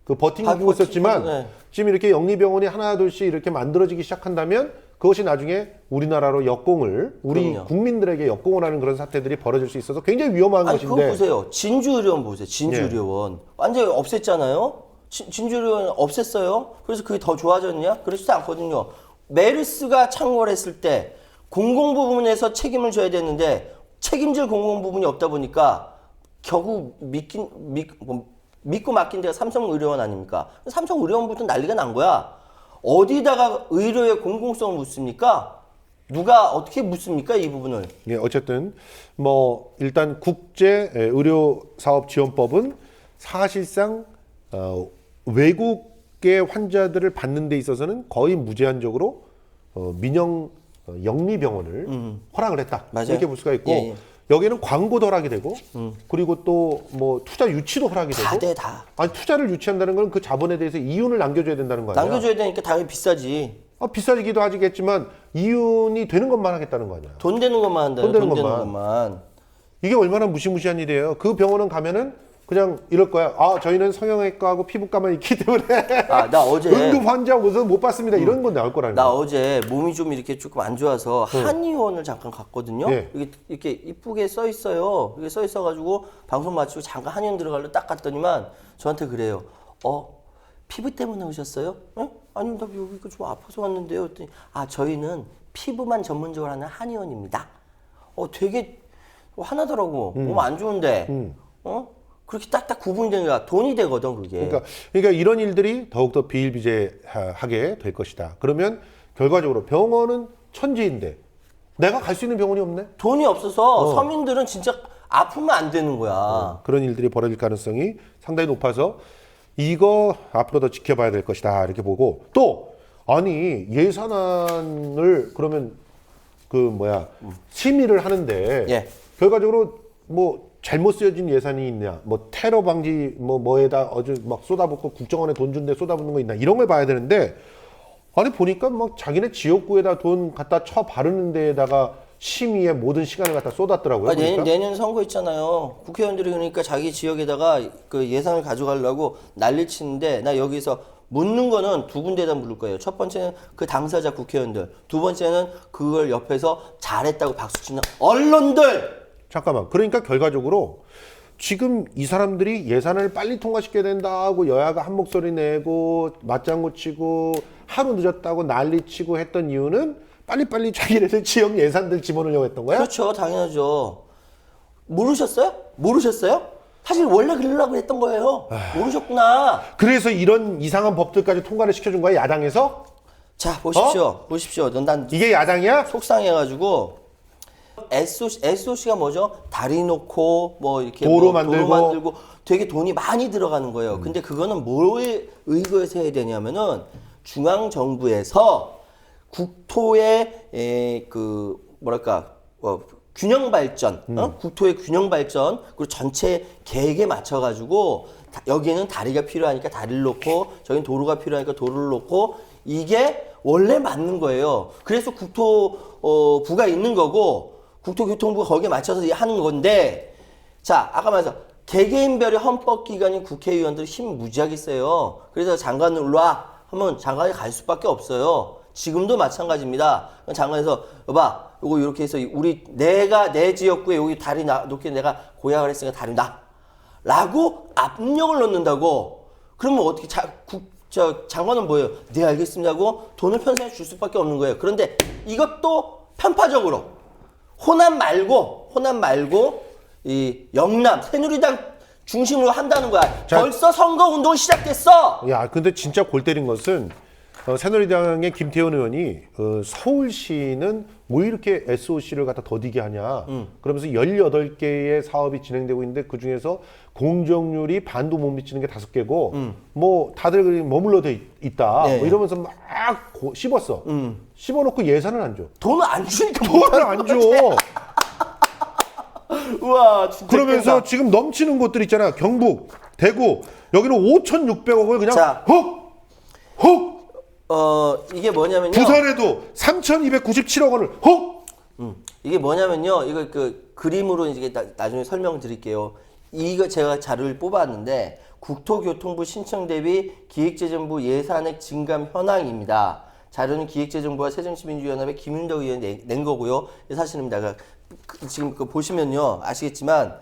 버티고 있었지만 네. 지금 이렇게 영리병원이 하나 둘씩 이렇게 만들어지기 시작한다면 그것이 나중에 우리나라로 역공을 우리 그럼요. 국민들에게 역공을 하는 그런 사태들이 벌어질 수 있어서 굉장히 위험한 것인데 그거 보세요. 진주의료원 보세요. 진주의료원. 완전히 없앴잖아요. 진주의료원 없앴어요. 그래서 그게 더 좋아졌냐? 그렇지도 않거든요. 메르스가 창궐했을 때 공공부문에서 책임을 져야 되는데 책임질 공공부문이 없다 보니까 결국 믿고 맡긴 데가 삼성의료원 아닙니까? 삼성의료원부터 난리가 난 거야. 어디다가 의료의 공공성을 묻습니까? 누가 어떻게 묻습니까? 이 부분을. 예, 어쨌든 뭐 일단 국제 의료 사업 지원법은 사실상 외국의 환자들을 받는 데 있어서는 거의 무제한적으로 민영 영리병원을 허락을 했다. 맞아요. 이렇게 볼 수가 있고 예, 예. 여기는 광고도 허락이 되고 그리고 또 뭐 투자 유치도 허락이 되고 다. 아니 투자를 유치한다는 건 그 자본에 대해서 이윤을 남겨줘야 된다는 거 아니야? 남겨줘야 되니까 당연히 비싸지. 비싸지기도 하겠지만 이윤이 되는 것만 하겠다는 거 아니야? 돈 되는 것만 한다. 돈 되는 돈 되는 것만. 것만. 이게 얼마나 무시무시한 일이에요. 그 병원은 가면은 그냥 이럴 거야. 아, 저희는 성형외과하고 피부과만 있기 때문에 아, 나 어제 응급 환자 우선 못 봤습니다. 이런 건 나올 거라는 나 거야. 어제 몸이 좀 이렇게 조금 안 좋아서 한의원을 잠깐 갔거든요. 예. 이렇게 이쁘게 써 있어요. 이게 써 있어가지고 방송 마치고 잠깐 한의원 들어가려 딱 갔더니만 저한테 그래요. 피부 때문에 오셨어요? 에? 아니 나 여기가 좀 아파서 왔는데요. 그랬더니 아 저희는 피부만 전문적으로 하는 한의원입니다. 되게 화나더라고. 몸 안 좋은데 그렇게 딱딱 구분된 거야. 돈이 되거든 그게. 그러니까 이런 일들이 더욱더 비일비재하게 될 것이다. 그러면 결과적으로 병원은 천지인데 내가 갈 수 있는 병원이 없네. 돈이 없어서 서민들은 진짜 아프면 안 되는 거야. 그런 일들이 벌어질 가능성이 상당히 높아서 이거 앞으로 더 지켜봐야 될 것이다 이렇게 보고 또 아니 예산안을 그러면 심의를 하는데 예. 결과적으로 뭐 잘못 쓰여진 예산이 있냐, 뭐 테러 방지 뭐에다 어제 막 쏟아붓고 국정원에 돈 준데 쏟아붓는 거 있나 이런 걸 봐야 되는데 아니 보니까 막 자기네 지역구에다 돈 갖다 쳐 바르는 데에다가 심의에 모든 시간을 갖다 쏟았더라고요. 보니까. 내년 선거 있잖아요. 국회의원들이 그러니까 자기 지역에다가 그 예산을 가져가려고 난리 치는데 나 여기서 묻는 거는 두 군데다 물을 거예요. 첫 번째는 그 당사자 국회의원들, 두 번째는 그걸 옆에서 잘했다고 박수 치는 언론들. 잠깐만. 그러니까 결과적으로 지금 이 사람들이 예산을 빨리 통과시켜야 된다고 여야가 한 목소리 내고 맞장구 치고 하루 늦었다고 난리치고 했던 이유는 빨리빨리 자기네들 지역 예산들 집어넣으려고 했던 거야? 그렇죠. 당연하죠. 모르셨어요? 사실 원래 그러려고 했던 거예요. 모르셨구나. 그래서 이런 이상한 법들까지 통과를 시켜준 거야 야당에서? 자 보십시오. 난 이게 야당이야? 속상해가지고 SOC가 뭐죠? 다리 놓고 뭐 이렇게 도로 뭐 만들고. 되게 돈이 많이 들어가는 거예요. 근데 그거는 뭐에 의거해서 해야 되냐면은 중앙 정부에서 국토의 균형 발전, 국토의 균형 발전 그리고 전체 계획에 맞춰 가지고 여기에는 다리가 필요하니까 다리를 놓고 저기는 도로가 필요하니까 도로를 놓고 이게 원래 맞는 거예요. 그래서 국토부가 있는 거고 국토교통부가 거기에 맞춰서 하는 건데 자 아까 말해서 개개인별의 헌법기관인 국회의원들 힘 무지하게 세요. 그래서 장관을 일로 와 하면 장관이 갈 수밖에 없어요. 지금도 마찬가지입니다. 장관에서 여봐 요거 이렇게 해서 내가 내 지역구에 여기 다리 놓기 내가 고약을 했으니까 다리 놔 라고 압력을 넣는다고. 그러면 어떻게 장관은 뭐예요? 네 알겠습니다 하고 돈을 편성해 줄 수밖에 없는 거예요. 그런데 이것도 편파적으로 호남 말고 이 영남 새누리당 중심으로 한다는 거야. 자, 벌써 선거 운동 시작됐어. 야, 근데 진짜 골 때린 것은 새누리당의 김태현 의원이 서울시는 뭐 이렇게 SOC를 갖다 더디게 하냐. 그러면서 18개의 사업이 진행되고 있는데 그중에서 공정률이 반도 못 미치는 게 5개고 뭐 다들 머물러 있다. 네. 뭐 이러면서 막 씹었어. 씹어놓고 예산을 안 줘. 돈을 안 주니까 돈을 안 줘. 우와 진짜 그러면서 웃긴다. 지금 넘치는 곳들 있잖아. 경북, 대구 여기는 5,600억을 그냥 자. 훅 이게 뭐냐면요. 부산에도 3,297억 원을 훅 이게 뭐냐면요. 이거 그 그림으로 이제 나중에 설명드릴게요. 이거 제가 자료를 뽑았는데 국토교통부 신청 대비 기획재정부 예산액 증감 현황입니다. 자료는 기획재정부와 새정치민주연합의 김윤덕 의원이 낸 거고요. 사실입니다. 지금 보시면요 아시겠지만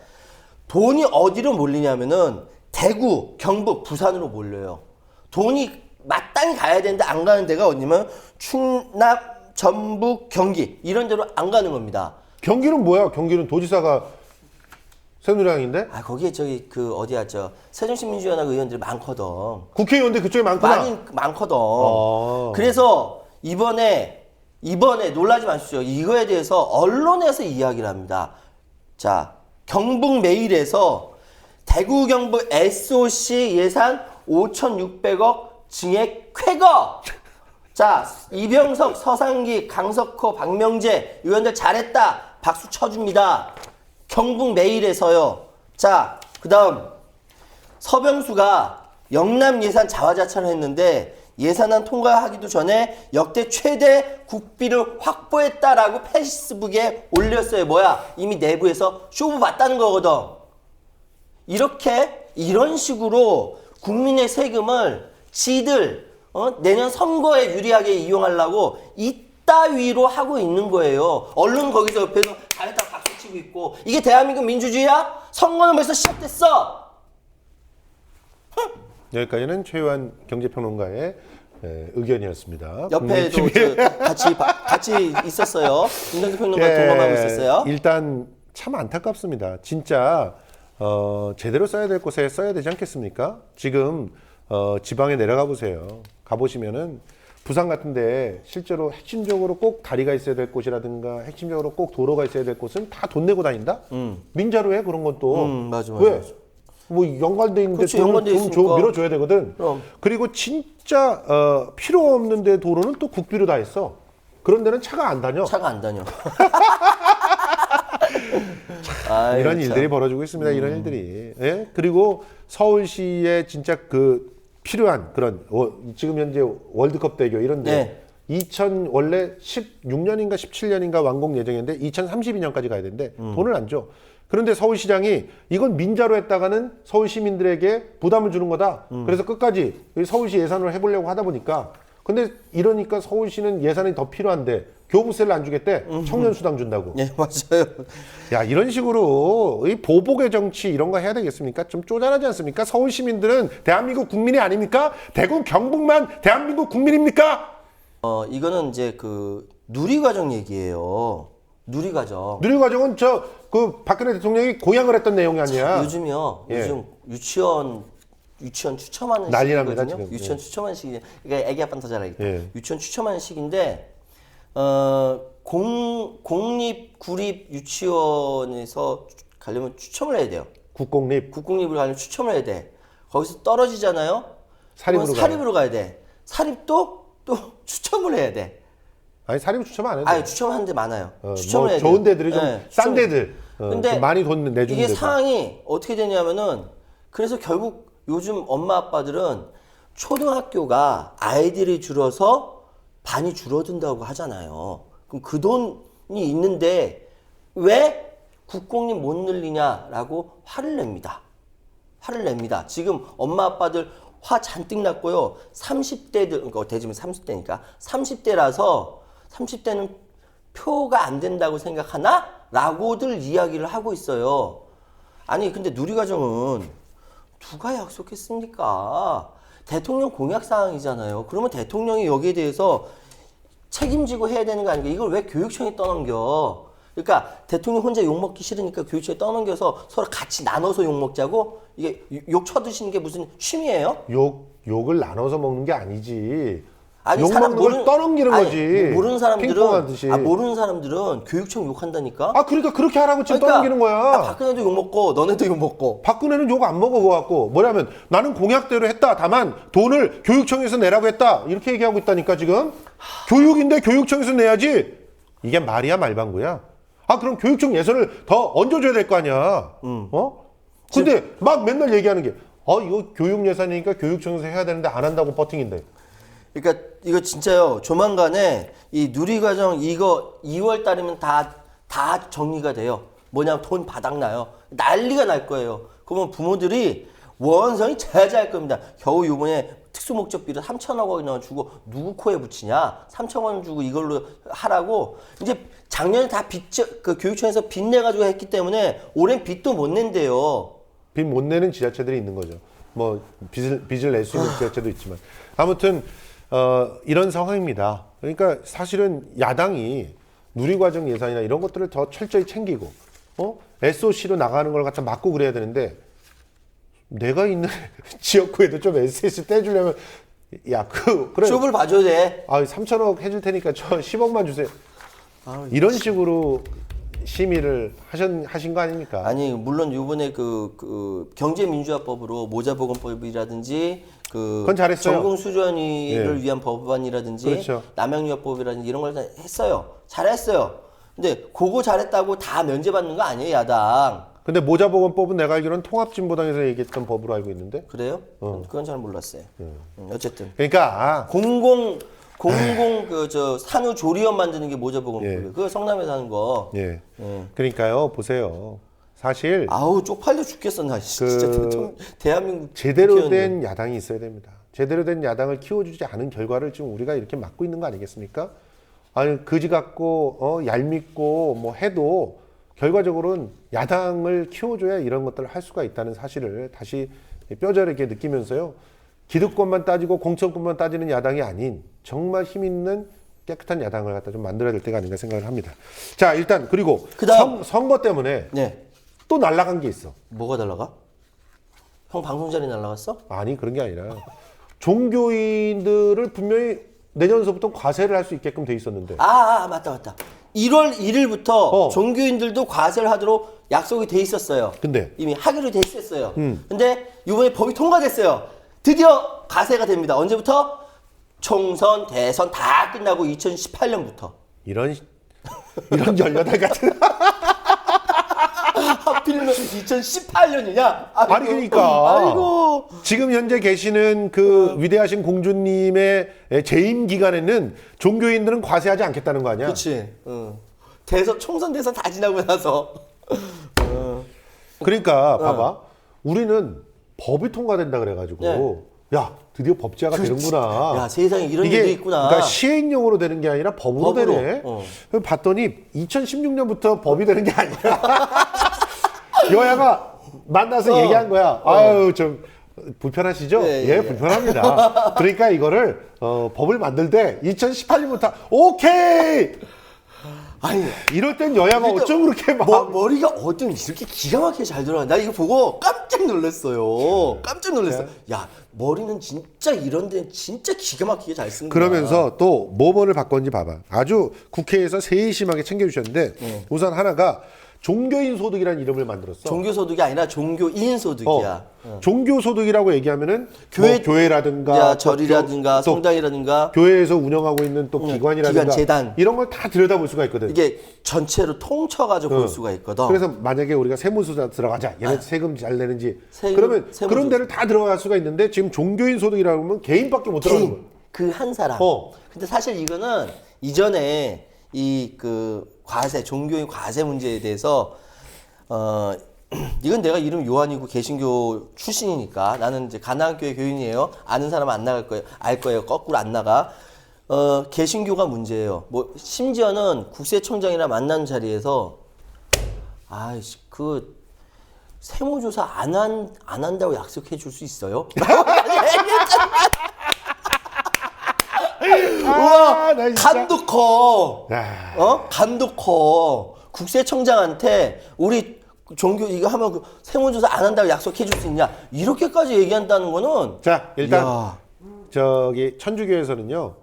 돈이 어디로 몰리냐면은 대구, 경북, 부산으로 몰려요. 돈이 마땅히 가야 되는데 안 가는 데가 어디냐면 충남, 전북, 경기 이런 데로 안 가는 겁니다. 경기는 뭐야? 경기는 도지사가 새누리당인데? 거기에 새정치민주연합 의원들이 많거든. 국회의원들 그쪽에 많구나. 많거든. 아. 그래서 이번에 놀라지 마십시오. 이거에 대해서 언론에서 이야기를 합니다. 자, 경북 메일에서 대구 경북 SOC 예산 5,600억 증액 쾌거. 자, 이병석, 서상기, 강석호, 박명재 의원들 잘했다. 박수 쳐줍니다. 경북 메일에서요. 자, 그 다음 서병수가 영남 예산 자화자찬을 했는데 예산안 통과하기도 전에 역대 최대 국비를 확보했다라고 페이스북에 올렸어요. 뭐야? 이미 내부에서 쇼부 봤다는 거거든. 이런 식으로 국민의 세금을 지들 내년 선거에 유리하게 이용하려고 이따위로 하고 있는 거예요. 언론 거기서 옆에서 잘했다고 박수치고 있고 이게 대한민국 민주주의야? 선거는 벌써 시작됐어. 여기까지는 최유한 경제평론가의 의견이었습니다. 옆에도 같이 있었어요. 김경수 평론가 동감하고 있었어요. 일단 참 안타깝습니다. 진짜 제대로 써야 될 곳에 써야 되지 않겠습니까? 지금 지방에 내려가 보세요. 가보시면은 부산 같은데 실제로 핵심적으로 꼭 다리가 있어야 될 곳이라든가 핵심적으로 꼭 도로가 있어야 될 곳은 다 돈 내고 다닌다? 민자로 해 그런 것도. 맞아. 왜? 뭐 연관돼 있는데 그렇지, 돈 연관돼 있으니까. 밀어줘야 되거든. 그럼. 그리고 진짜 필요 없는데 도로는 또 국비로 다 했어. 그런 데는 차가 안 다녀. 차가 안 다녀. 이런 일들이 벌어지고 있습니다. 이런 일들이. 예? 그리고 서울시에 진짜 그 필요한 그런 지금 현재 월드컵 대교 이런데 원래 16년인가 17년인가 완공 예정인데 2032년까지 가야 되는데 돈을 안 줘. 그런데 서울시장이 이건 민자로 했다가는 서울 시민들에게 부담을 주는 거다. 그래서 끝까지 서울시 예산으로 해보려고 하다 보니까 근데 이러니까 서울시는 예산이 더 필요한데 교부세를 안 주겠대. 청년수당 준다고. 네, 맞아요. 야, 이런 식으로 이 보복의 정치 이런 거 해야 되겠습니까? 좀 쪼잔하지 않습니까? 서울 시민들은 대한민국 국민이 아닙니까? 대구 경북만 대한민국 국민입니까? 이거는 이제 그 누리과정 얘기예요. 누리과정. 누리과정은 그 박근혜 대통령이 고향을 했던 내용이 아니야. 요즘이요. 예. 요즘 유치원 추첨하는 난리 납니다, 시기거든요. 지금. 유치원 추첨하는 시기. 그러니까 애기 아빠는 더 잘 알겠다. 예. 유치원 추첨하는 시기인데 공립 구립 유치원에서 가려면 추첨을 해야 돼요. 국공립 국공립을 가려면 추첨을 해야 돼. 거기서 떨어지잖아요. 사립으로 그러면 사립으로 가야 돼. 사립도 또 추첨을 해야 돼. 아니 사립 추첨 안 해도 아니 추첨하는 데 많아요. 뭐 추첨을 해야 좋은 돼요. 데들이 좀 네, 싼 추첨을. 데들 근데 좀 많이 돈 내주는 이게 데들. 상황이 어떻게 되냐면은 그래서 결국 요즘 엄마 아빠들은 초등학교가 아이들이 줄어서 반이 줄어든다고 하잖아요. 그럼 그 돈이 있는데 왜 국공립 못 늘리냐라고 화를 냅니다. 화를 냅니다. 지금 엄마 아빠들 화 잔뜩 났고요. 30대들, 그러니까 대지면 30대니까 30대는 표가 안 된다고 생각하나? 라고들 이야기를 하고 있어요. 아니 근데 누리과정은 누가 약속했습니까? 대통령 공약 사항이잖아요. 그러면 대통령이 여기에 대해서 책임지고 해야 되는 거 아닌가? 이걸 왜 교육청에 떠넘겨? 그러니까 대통령 혼자 욕먹기 싫으니까 교육청에 떠넘겨서 서로 같이 나눠서 욕먹자고? 이게 욕 쳐드시는 게 무슨 취미예요? 욕을 나눠서 먹는 게 아니지. 아니, 욕 먹는 걸 떠넘기는 아니, 거지. 모르는 핑퐁하듯이. 사람들은 모르는 사람들은 교육청 욕한다니까. 그러니까 그렇게 하라고 지금 그러니까 떠넘기는 거야. 박근혜도 욕 먹고 너네도 욕 먹고. 박근혜는 욕 안 먹어 갖고 뭐냐면 나는 공약대로 했다. 다만 돈을 교육청에서 내라고 했다. 이렇게 얘기하고 있다니까 지금. 교육인데 교육청에서 내야지. 이게 말이야 말방구야. 그럼 교육청 예산을 더 얹어줘야 될 거 아니야. 근데 막 맨날 얘기하는 게 이거 교육 예산이니까 교육청에서 해야 되는데 안 한다고 버팅인데. 그러니까 이거 진짜요. 조만간에 이 누리과정 이거 2월 달이면 다 정리가 돼요. 뭐냐면 돈 바닥나요. 난리가 날 거예요. 그러면 부모들이 원성이 자자할 겁니다. 겨우 요번에 특수목적비를 3천억 원이나 주고 누구 코에 붙이냐? 3천 원 주고 이걸로 하라고. 이제 작년에 다 그 교육청에서 빚 내가지고 했기 때문에 올해는 빚도 못 낸대요. 빚 못 내는 지자체들이 있는 거죠. 뭐 빚을 낼 수 있는 지자체도 있지만 아무튼 이런 상황입니다. 그러니까 사실은 야당이 누리과정 예산이나 이런 것들을 더 철저히 챙기고 SOC로 나가는 걸 갖다 막고 그래야 되는데 내가 있는 지역구에도 좀 SS 떼주려면 그래 좁을 봐줘야 돼. 3천억 해줄 테니까 저 10억만 주세요. 이런 식으로 심의를 하신 거 아닙니까? 아니 물론 이번에 그 경제민주화법으로 모자보건법이라든지 그건 잘했어요. 전공수련위를 위한 법안이라든지 그렇죠. 남양유업법이라든지 이런 걸 다 했어요. 잘했어요. 근데 그거 잘했다고 다 면제받는 거 아니에요, 야당. 근데 모자보건법은 내가 알기로는 통합진보당에서 얘기했던 법으로 알고 있는데. 그래요? 그건 잘 몰랐어요. 어쨌든 그러니까 공공 산후 조리원 만드는 게 모자보건법이에요. 그거 성남에서 하는 거. 그러니까요 보세요. 사실 아우 쪽팔려 죽겠어 나 진짜 대한민국 제대로 국회의원들. 된 야당이 있어야 됩니다. 제대로 된 야당을 키워주지 않은 결과를 지금 우리가 이렇게 맞고 있는 거 아니겠습니까? 아니 그지 같고 얄밉고 뭐 해도 결과적으로는 야당을 키워줘야 이런 것들을 할 수가 있다는 사실을 다시 뼈저리게 느끼면서요. 기득권만 따지고 공천권만 따지는 야당이 아닌 정말 힘 있는 깨끗한 야당을 갖다 좀 만들어야 될 때가 아닌가 생각을 합니다. 자 일단 그리고 그다음 선거 때문에 네 또 날아간 게 있어. 뭐가 날라가? 형 방송 자리 날라갔어? 아니 그런 게 아니라 종교인들을 분명히 내년서부터 과세를 할 수 있게끔 돼 있었는데 맞다 1월 1일부터 어. 종교인들도 과세를 하도록 약속이 돼 있었어요. 근데 이미 하기로 돼 있었어요. 근데 이번에 법이 통과됐어요. 드디어 과세가 됩니다. 언제부터? 총선, 대선 다 끝나고 2018년부터. 이런 18 같은 하필이면 2018년이냐? 아니 그러니까 아이고. 지금 현재 계시는 그 위대하신 공주님의 재임 기간에는 종교인들은 과세하지 않겠다는 거 아니야? 그렇지. 대선 총선 대선 다 지나고 나서. 그러니까 봐봐 우리는 법이 통과된다 그래가지고 네. 야 드디어 법제화가 되는구나. 야 세상에 이런 이게 일도 있구나. 그러니까 시행령으로 되는 게 아니라 법으로 되네. 그래서 봤더니 2016년부터 법이 되는 게 아니라 여야가 만나서 얘기한 거야. 아유 좀 불편하시죠? 예, 불편합니다. 그러니까 이거를 법을 만들 때 2018년부터 오케이. 아니 이럴 땐 여야가 어쩜 그렇게 막 머리가 어쩜 이렇게 기가 막히게 잘 들어가. 나 이거 보고 깜짝 놀랐어요. 깜짝 놀랐어. 야 머리는 진짜 이런 데는 진짜 기가 막히게 잘 쓰는 거야. 그러면서 또 뭐 법을 바꿨는지 봐봐. 아주 국회에서 세심하게 챙겨주셨는데 우선 하나가 종교인 소득이라는 이름을 만들었어. 종교소득이 아니라 종교인 소득이야. 종교소득이라고 얘기하면 교회- 교회라든가 절이라든가 또 성당이라든가 교회에서 운영하고 있는 또 기관이라든가 기관, 재단. 이런 걸 다 들여다볼 수가 있거든. 이게 전체로 통쳐가지고 볼 수가 있거든. 그래서 만약에 우리가 세무조사 들어가자. 얘네 세금 잘 내는지. 그러면 세무조사. 그런 데를 다 들어갈 수가 있는데 지금 종교인 소득이라고 하면 개인밖에 못 들어가는 거야. 그 한 사람. 근데 사실 이거는 이전에 이 그 과세 종교인 과세 문제에 대해서 이건 내가 이름 요한이고 개신교 출신이니까 나는 이제 가나안 교회 교인이에요. 아는 사람은 안 나갈 거예요. 알 거예요. 거꾸로 안 나가. 개신교가 문제예요. 뭐 심지어는 국세청장이랑 만나는 자리에서 아이씨 그 세무조사 안 한다고 약속해 줄 수 있어요? 우와, 나 진짜. 간도 커. 야. 간도 커. 국세청장한테 우리 종교 이거 하면 그 세무조사 안 한다고 약속해 줄 수 있냐? 이렇게까지 얘기한다는 거는 자 일단 야. 저기 천주교에서는요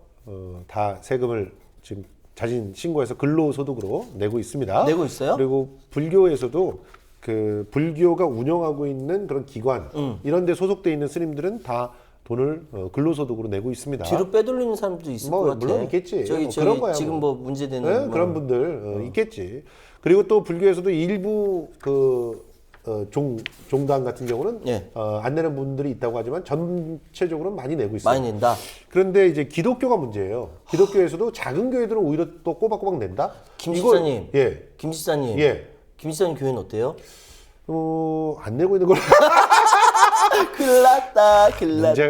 다 세금을 지금 자진 신고해서 근로소득으로 내고 있습니다. 내고 있어요? 그리고 불교에서도 그 불교가 운영하고 있는 그런 기관 이런 데 소속돼 있는 스님들은 다 돈을 근로소득으로 내고 있습니다. 뒤로 빼돌리는 사람도 있을 뭐 것 같아. 물론 있겠지. 저기 뭐 그런 거야, 지금 뭐 문제되는 네, 뭐. 그런 분들 있겠지. 그리고 또 불교에서도 일부 그 종단 같은 경우는 예. 안 내는 분들이 있다고 하지만 전체적으로 많이 내고 있어요. 많이 낸다. 그런데 이제 기독교가 문제예요. 기독교에서도 작은 교회들은 오히려 또 꼬박꼬박 낸다. 김 이걸- 지사님. 예, 김 지사님. 예. 김 지사님 교회는 어때요? 안 내고 있는 걸로 큰일 났다. 이제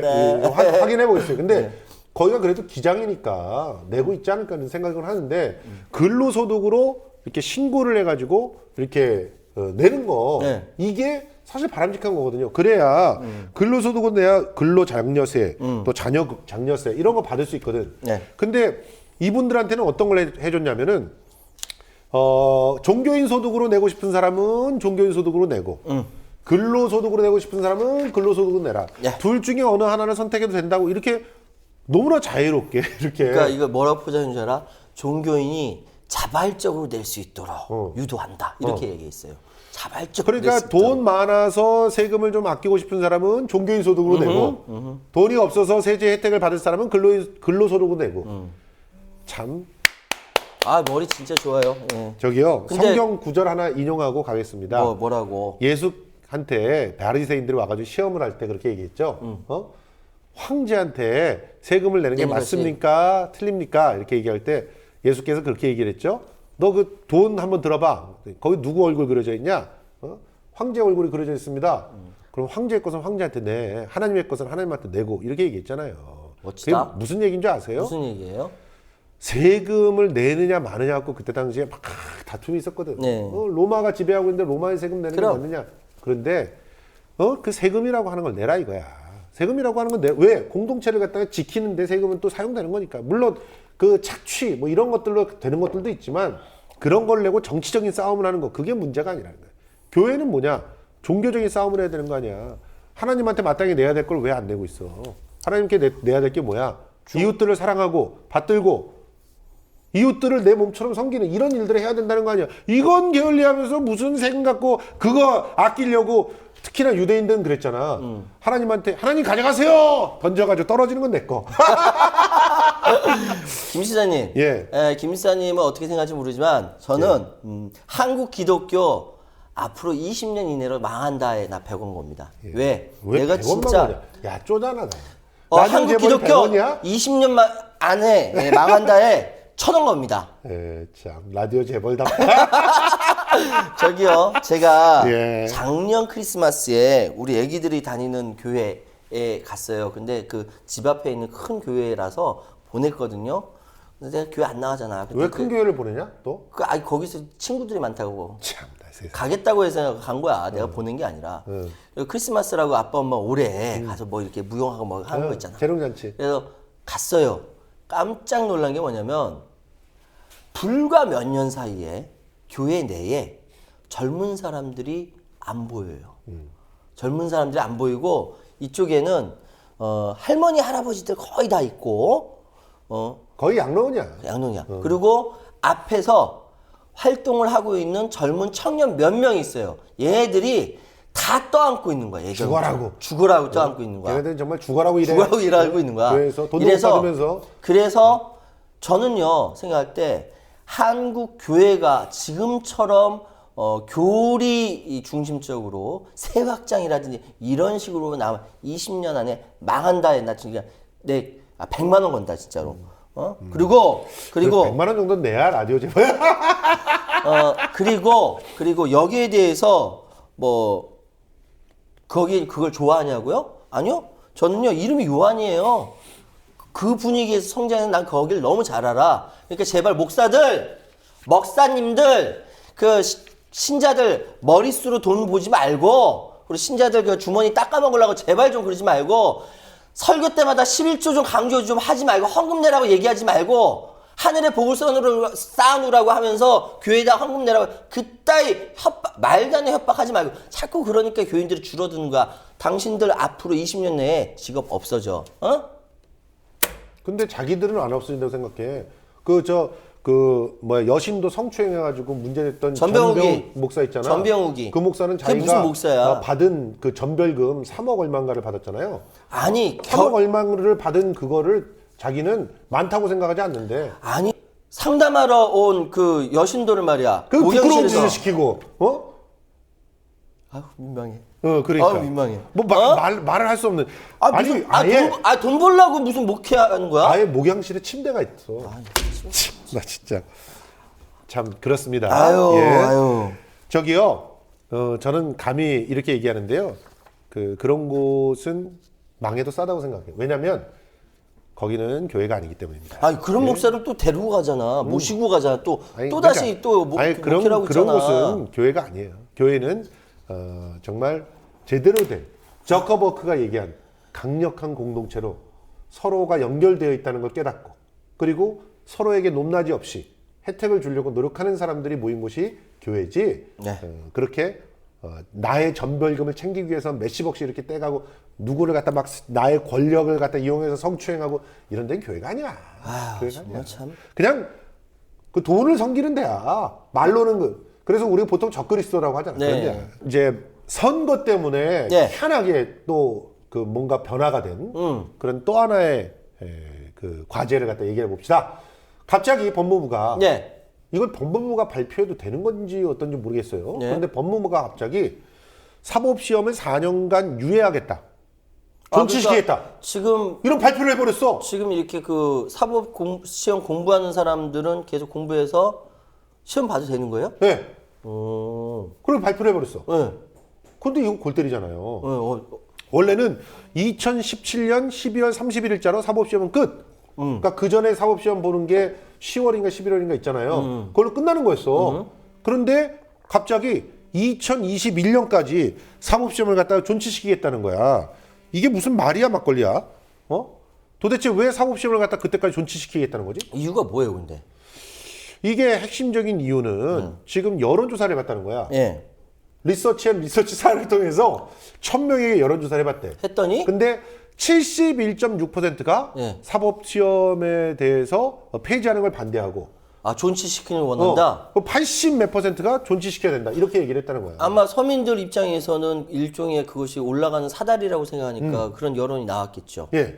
확인해 보겠어요. 근데 거기가 그래도 기장이니까 내고 있지 않을까 하는 생각을 하는데 근로소득으로 이렇게 신고를 해가지고 이렇게 내는 거 네. 이게 사실 바람직한 거거든요. 그래야 근로소득은 내야 근로장려세 또 장려세 이런 거 받을 수 있거든. 네. 근데 이분들한테는 어떤 걸 해줬냐면은 종교인 소득으로 내고 싶은 사람은 종교인 소득으로 내고 근로소득으로 내고 싶은 사람은 근로소득으로 내라. 예. 둘 중에 어느 하나를 선택해도 된다고 이렇게 너무나 자유롭게 이렇게. 그러니까 이거 뭐라고 포장인 줄 알아? 종교인이 자발적으로 낼 수 있도록 유도한다. 이렇게 얘기했어요. 자발적으로 낼 그러니까 수 있도록. 돈 많아서 세금을 좀 아끼고 싶은 사람은 종교인 소득으로 내고 돈이 없어서 세제 혜택을 받을 사람은 근로소득으로 내고 참 아 머리 진짜 좋아요. 예. 저기요 근데- 성경 구절 하나 인용하고 가겠습니다. 뭐라고? 예수한테 바리새인들이 와가지고 시험을 할 때 그렇게 얘기했죠. 황제한테 세금을 내는 게 내는 것이- 맞습니까? 틀립니까? 이렇게 얘기할 때 예수께서 그렇게 얘기를 했죠. 너 그 돈 한번 들어봐. 거기 누구 얼굴 그려져 있냐? 황제 얼굴이 그려져 있습니다. 그럼 황제의 것은 황제한테 내, 하나님의 것은 하나님한테 내고 이렇게 얘기했잖아요. 멋지다. 그게 무슨 얘기인 줄 아세요? 무슨 얘기예요? 세금을 내느냐 마느냐 갖고 그때 당시에 막 다툼이 있었거든. 네. 로마가 지배하고 있는데 로마의 세금 내는 게 그럼. 맞느냐? 그런데 그 세금이라고 하는 걸 내라 이거야. 세금이라고 하는 건 왜 공동체를 갖다가 지키는데 세금은 또 사용되는 거니까. 물론 그 착취 뭐 이런 것들로 되는 것들도 있지만 그런 걸 내고 정치적인 싸움을 하는 거 그게 문제가 아니라는 거야. 교회는 뭐냐? 종교적인 싸움을 해야 되는 거 아니야. 하나님한테 마땅히 내야 될 걸 왜 안 내고 있어? 하나님께 내야 될 게 뭐야? 이웃들을 사랑하고 받들고 이웃들을 내 몸처럼 섬기는 이런 일들을 해야 된다는 거 아니야. 이건 게을리하면서 무슨 세금 갖고 그거 아끼려고 특히나 유대인들은 그랬잖아. 하나님한테 하나님 가져가세요. 던져가지고 떨어지는 건 내 거. 김 시사님, 예. 김 시사님은 어떻게 생각할지 모르지만 저는 한국 기독교 앞으로 20년 이내로 망한다에 나 100원 겁니다. 왜? 내가 100원만 진짜 거냐? 야 쪼잖아. 한국 기독교 20년 안에 망한다에 1,000원 겁니다. 참 라디오 재벌다. 저기요, 제가 예. 작년 크리스마스에 우리 애기들이 다니는 교회에 갔어요. 근데 그 집 앞에 있는 큰 교회라서 보냈거든요. 근데 내가 교회 안 나가잖아. 왜 큰 교회를 보내냐? 또? 거기서 친구들이 많다고. 참, 세상에. 가겠다고 해서 간 거야. 내가 보낸 게 아니라. 크리스마스라고 아빠 엄마 올해 가서 뭐 이렇게 무용하고 뭐 하는 거 있잖아. 재롱잔치. 그래서 갔어요. 깜짝 놀란 게 뭐냐면 불과 몇 년 사이에 교회 내에 젊은 사람들이 안 보여요. 젊은 사람들이 안 보이고 이쪽에는 할머니 할아버지들 거의 다 있고 거의 양로원이야. 양동이야. 그리고 앞에서 활동을 하고 있는 젊은 청년 몇 명 있어요. 얘네들이 다 떠안고 있는 거야. 죽어라고. 죽어라고 떠안고 있는 거야. 걔네들은 정말 죽어라고 일해. 죽어라고 일하고 있는 거야. 그래서 돈도 못 받으면서. 그래서 저는요 생각할 때 한국 교회가 지금처럼 교리 중심적으로 새 확장이라든지 이런 식으로 나면 20년 안에 망한다에 나 진짜 내 100만 원 건다 진짜로. 그리고 100만 원 정도는 내야 라디오 재벌. 그리고 여기에 대해서 뭐 그걸 좋아하냐고요? 아니요. 저는요 이름이 요한이에요. 그 분위기에서 성장해서 난 거기를 너무 잘 알아. 그러니까 제발 목사님들 그 신자들 머릿수로 돈 보지 말고 그리고 신자들 그 주머니 닦아먹으려고 제발 좀 그러지 말고 설교 때마다 11조 좀 강조 좀 하지 말고 헌금 내라고 얘기하지 말고 하늘의 복을 쌓아놓으라고 하면서 교회에다 헌금 내라고 그따위 말도 안 되는 협박하지 말고 자꾸 그러니까 교인들이 줄어드는 거야. 당신들 앞으로 20년 내에 직업 없어져. 근데 자기들은 안 없어진다고 생각해. 여신도 성추행해가지고 문제됐던 전병 목사 있잖아. 전병욱이. 그 목사는 그게 자기가 무슨 목사야? 받은 그 전별금 3억 얼마인가를 받았잖아요. 아니 3억 얼마를 받은 그거를 자기는 많다고 생각하지 않는데. 아니 상담하러 온 그 여신도를 말이야. 그 부끄러운 짓을 시키고, 아유 민망해. 그러니까. 아유 민망해. 뭐 말을 할 수 없는. 돈 벌려고 무슨 목회하는 거야? 아예 목양실에 침대가 있어. 나 진짜 참 그렇습니다. 아유. 저기요, 저는 감히 이렇게 얘기하는데요. 그런 곳은 망해도 싸다고 생각해요. 왜냐하면 거기는 교회가 아니기 때문입니다. 아니 그런 목사를 또 데리고 가잖아. 모시고 가잖아. 또 그러니까, 다시 또 목회라고 그런 있잖아. 곳은 교회가 아니에요. 교회는 정말 제대로 된 저커버크가 얘기한 강력한 공동체로 서로가 연결되어 있다는 걸 깨닫고 그리고 서로에게 높낮이 없이 혜택을 주려고 노력하는 사람들이 모인 곳이 교회지. 네. 그렇게 나의 전별금을 챙기기 위해서 몇십억씩 이렇게 떼가고 누구를 갖다 막 나의 권력을 갖다 이용해서 성추행하고 이런 데는 교회가 아니야. 교회가 아니야. 참. 그냥 그 돈을 섬기는 데야. 말로는 그래서 우리가 보통 적그리스도라고 하잖아. 네. 그런데 이제 선거 때문에 네. 희한하게 또 그 뭔가 변화가 된 그런 또 하나의 그 과제를 갖다 얘기해 봅시다. 갑자기 법무부가 네. 이걸 법무부가 발표해도 되는 건지 어떤지 모르겠어요. 네. 그런데 법무부가 갑자기 사법시험을 4년간 유예하겠다. 존치시키겠다. 그러니까 지금 이런 발표를 해버렸어. 지금 이렇게 그 사법 시험 공부하는 사람들은 계속 공부해서 시험 봐도 되는 거예요? 네. 그걸 발표를 해버렸어. 네. 근데 이거 골 때리잖아요. 네. 원래는 2017년 12월 31일자로 사법시험은 끝. 그러니까 그 전에 사법시험 보는 게 10월인가 11월인가 있잖아요. 그걸로 끝나는 거였어. 그런데 갑자기 2021년까지 사법시험을 갖다가 존치시키겠다는 거야. 이게 무슨 말이야 막걸리야? 도대체 왜 사법시험을 갖다 그때까지 존치시키겠다는 거지? 이유가 뭐예요, 근데? 이게 핵심적인 이유는 지금 여론조사를 해봤다는 거야. 예. 리서치 사를 통해서 1000명에게 여론조사를 해봤대. 했더니 근데 71.6%가 예. 사법시험에 대해서 폐지하는 걸 반대하고 존치시키는 걸 원한다. 80 몇 %가 존치시켜야 된다. 이렇게 얘기를 했다는 거야. 아마 서민들 입장에서는 일종의 그것이 올라가는 사다리라고 생각하니까 그런 여론이 나왔겠죠. 예.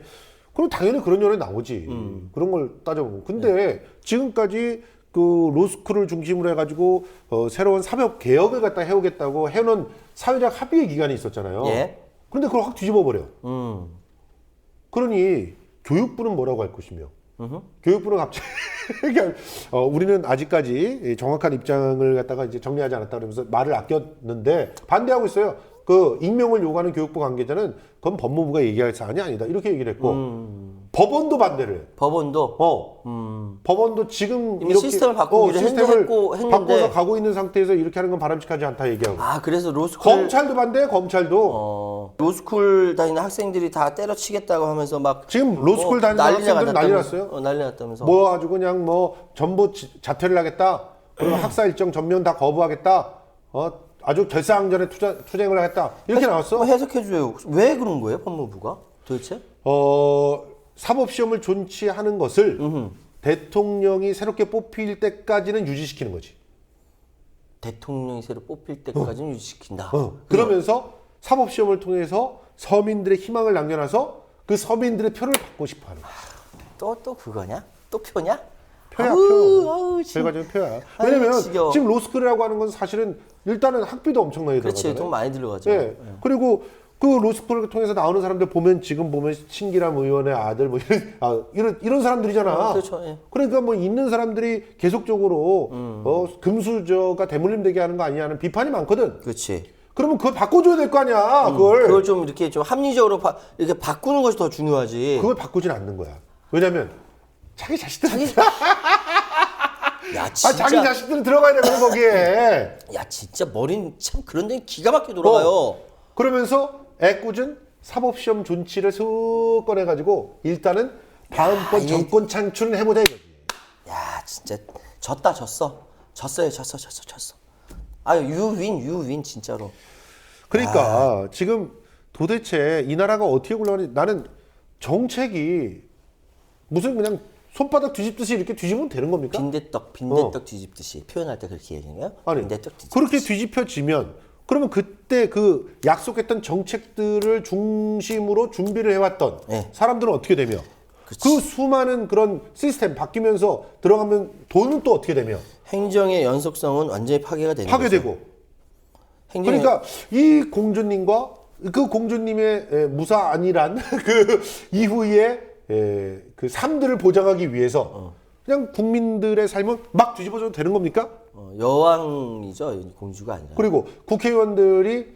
그럼 당연히 그런 여론이 나오지. 그런 걸 따져보면. 근데 지금까지 그 로스쿨을 중심으로 해가지고 새로운 사법 개혁을 갖다 해오겠다고 해놓은 사회적 합의의 기간이 있었잖아요. 예. 그런데 그걸 확 뒤집어 버려. 그러니 교육부는 뭐라고 할 것이며, 교육부는 갑자기 우리는 아직까지 정확한 입장을 갖다가 이제 정리하지 않았다 그러면서 말을 아꼈는데 반대하고 있어요. 그 익명을 요구하는 교육부 관계자는 그건 법무부가 얘기할 사안이 아니다 이렇게 얘기를 했고 법원도 반대를 해. 법원도 법원도 지금 이미 시스템을 바꾸기로 했는데 바꿔서 가고 있는 상태에서 이렇게 하는 건 바람직하지 않다 얘기하고. 그래서 로스쿨 검찰도 반대해. 검찰도 로스쿨 다니는 학생들이 다 때려치겠다고 하면서 막 지금 로스쿨 다니는 학생들은 난리 났어요. 난리 났다면서. 모아가지고 그냥 뭐 전부 자퇴를 하겠다. 그리고 학사 일정 전면 다 거부하겠다. 아주 결사항전에 투쟁을 하겠다. 이렇게 나왔어. 해석해줘요. 왜 그런 거예요, 법무부가 도대체? 사법시험을 존치하는 것을 대통령이 새롭게 뽑힐 때까지는 유지시키는 거지. 대통령이 새로 뽑힐 때까지는 유지시킨다. 그러면서 사법시험을 통해서 서민들의 희망을 남겨놔서 그 서민들의 표를 받고 싶어하는 거야. 또 그거냐? 또 표냐? 표야, 아우, 표. 아우, 지금. 결과적인 표야. 왜냐면 지겨워. 지금 로스쿨이라고 하는 건 사실은 일단은 학비도 엄청나게 그렇지, 들어가잖아요. 돈 많이 들어가죠. 예. 그리고 그 로스쿨을 통해서 나오는 사람들 보면 지금 보면 신기람 의원의 아들 뭐 이런 사람들이잖아. 그렇죠. 예. 그러니까 뭐 있는 사람들이 계속적으로 금수저가 대물림 되게 하는 거 아니냐는 비판이 많거든. 그렇지. 그러면 그걸 바꿔줘야 될 거 아니야. 그걸 좀 이렇게 좀 합리적으로 이렇게 바꾸는 것이 더 중요하지. 그걸 바꾸진 않는 거야. 왜냐면 자기 자식들 야, 진짜. 자기 자식들은 들어가야 되거든 거기에. 야, 진짜 머리는 참 그런 데는 기가 막히게 돌아가요. 그러면서 애꿎은 사법시험 존치를 쑥 꺼내가지고 일단은 다음번 정권 창출은 해보자 이거지. 야, 진짜 졌어. 졌어요. 유윈 진짜로. 그러니까 지금 도대체 이 나라가 어떻게 굴러가는지 나는 정책이 무슨 그냥 손바닥 뒤집듯이 이렇게 뒤집으면 되는 겁니까? 빈대떡 뒤집듯이 표현할 때 그렇게 얘기해요? 아니 빈대떡 뒤집듯이. 그렇게 뒤집혀지면 그러면 그때 그 약속했던 정책들을 중심으로 준비를 해왔던 네. 사람들은 어떻게 되며 그 수많은 그런 시스템 바뀌면서 들어가면 돈은 또 어떻게 되며 행정의 연속성은 완전히 파괴가 되는 파괴되고 거죠. 행정의... 그러니까 이 공주님과 그 공주님의 무사 안일한 그 이후에 그 삶들을 보장하기 위해서 그냥 국민들의 삶을 막 뒤집어줘도 되는 겁니까? 여왕이죠, 공주가 아니라. 그리고 국회의원들이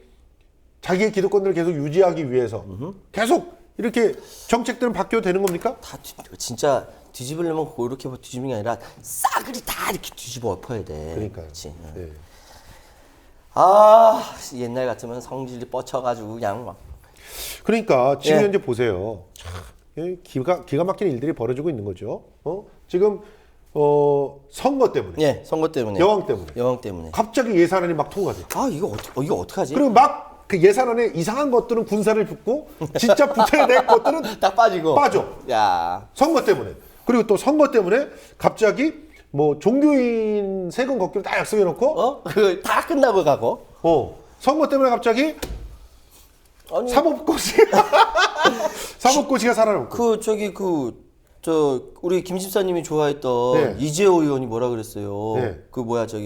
자기의 기득권들을 계속 유지하기 위해서 계속 이렇게 정책들은 바뀌어도 되는 겁니까? 다 진짜 뒤집으려면 이렇게 뒤집는 게 아니라 싸그리 다 이렇게 뒤집어 엎어야 돼. 그러니까요. 그렇지. 네. 옛날 같으면 성질이 뻗쳐가지고 그냥 막. 그러니까 지금 예. 현재 보세요. 참, 기가 막힌 일들이 벌어지고 있는 거죠. 지금 선거 때문에, 예, 선거 때문에. 여왕 때문에, 여왕 때문에. 갑자기 예산안이 막 통과돼. 이거 어떡하지? 그리고 막 그 예산안에 이상한 것들은 군사를 붓고 진짜 붙여야 될 것들은 딱 빠지고. 빠져. 야. 선거 때문에. 그리고 또 선거 때문에 갑자기 뭐 종교인 세금 걷기로 다 약속해 놓고 그거 다 끝나고 가고. 선거 때문에 갑자기 아니, 사법고시가 살아남고. 우리 김 집사님이 좋아했던 네. 이재호 의원이 뭐라 그랬어요. 네.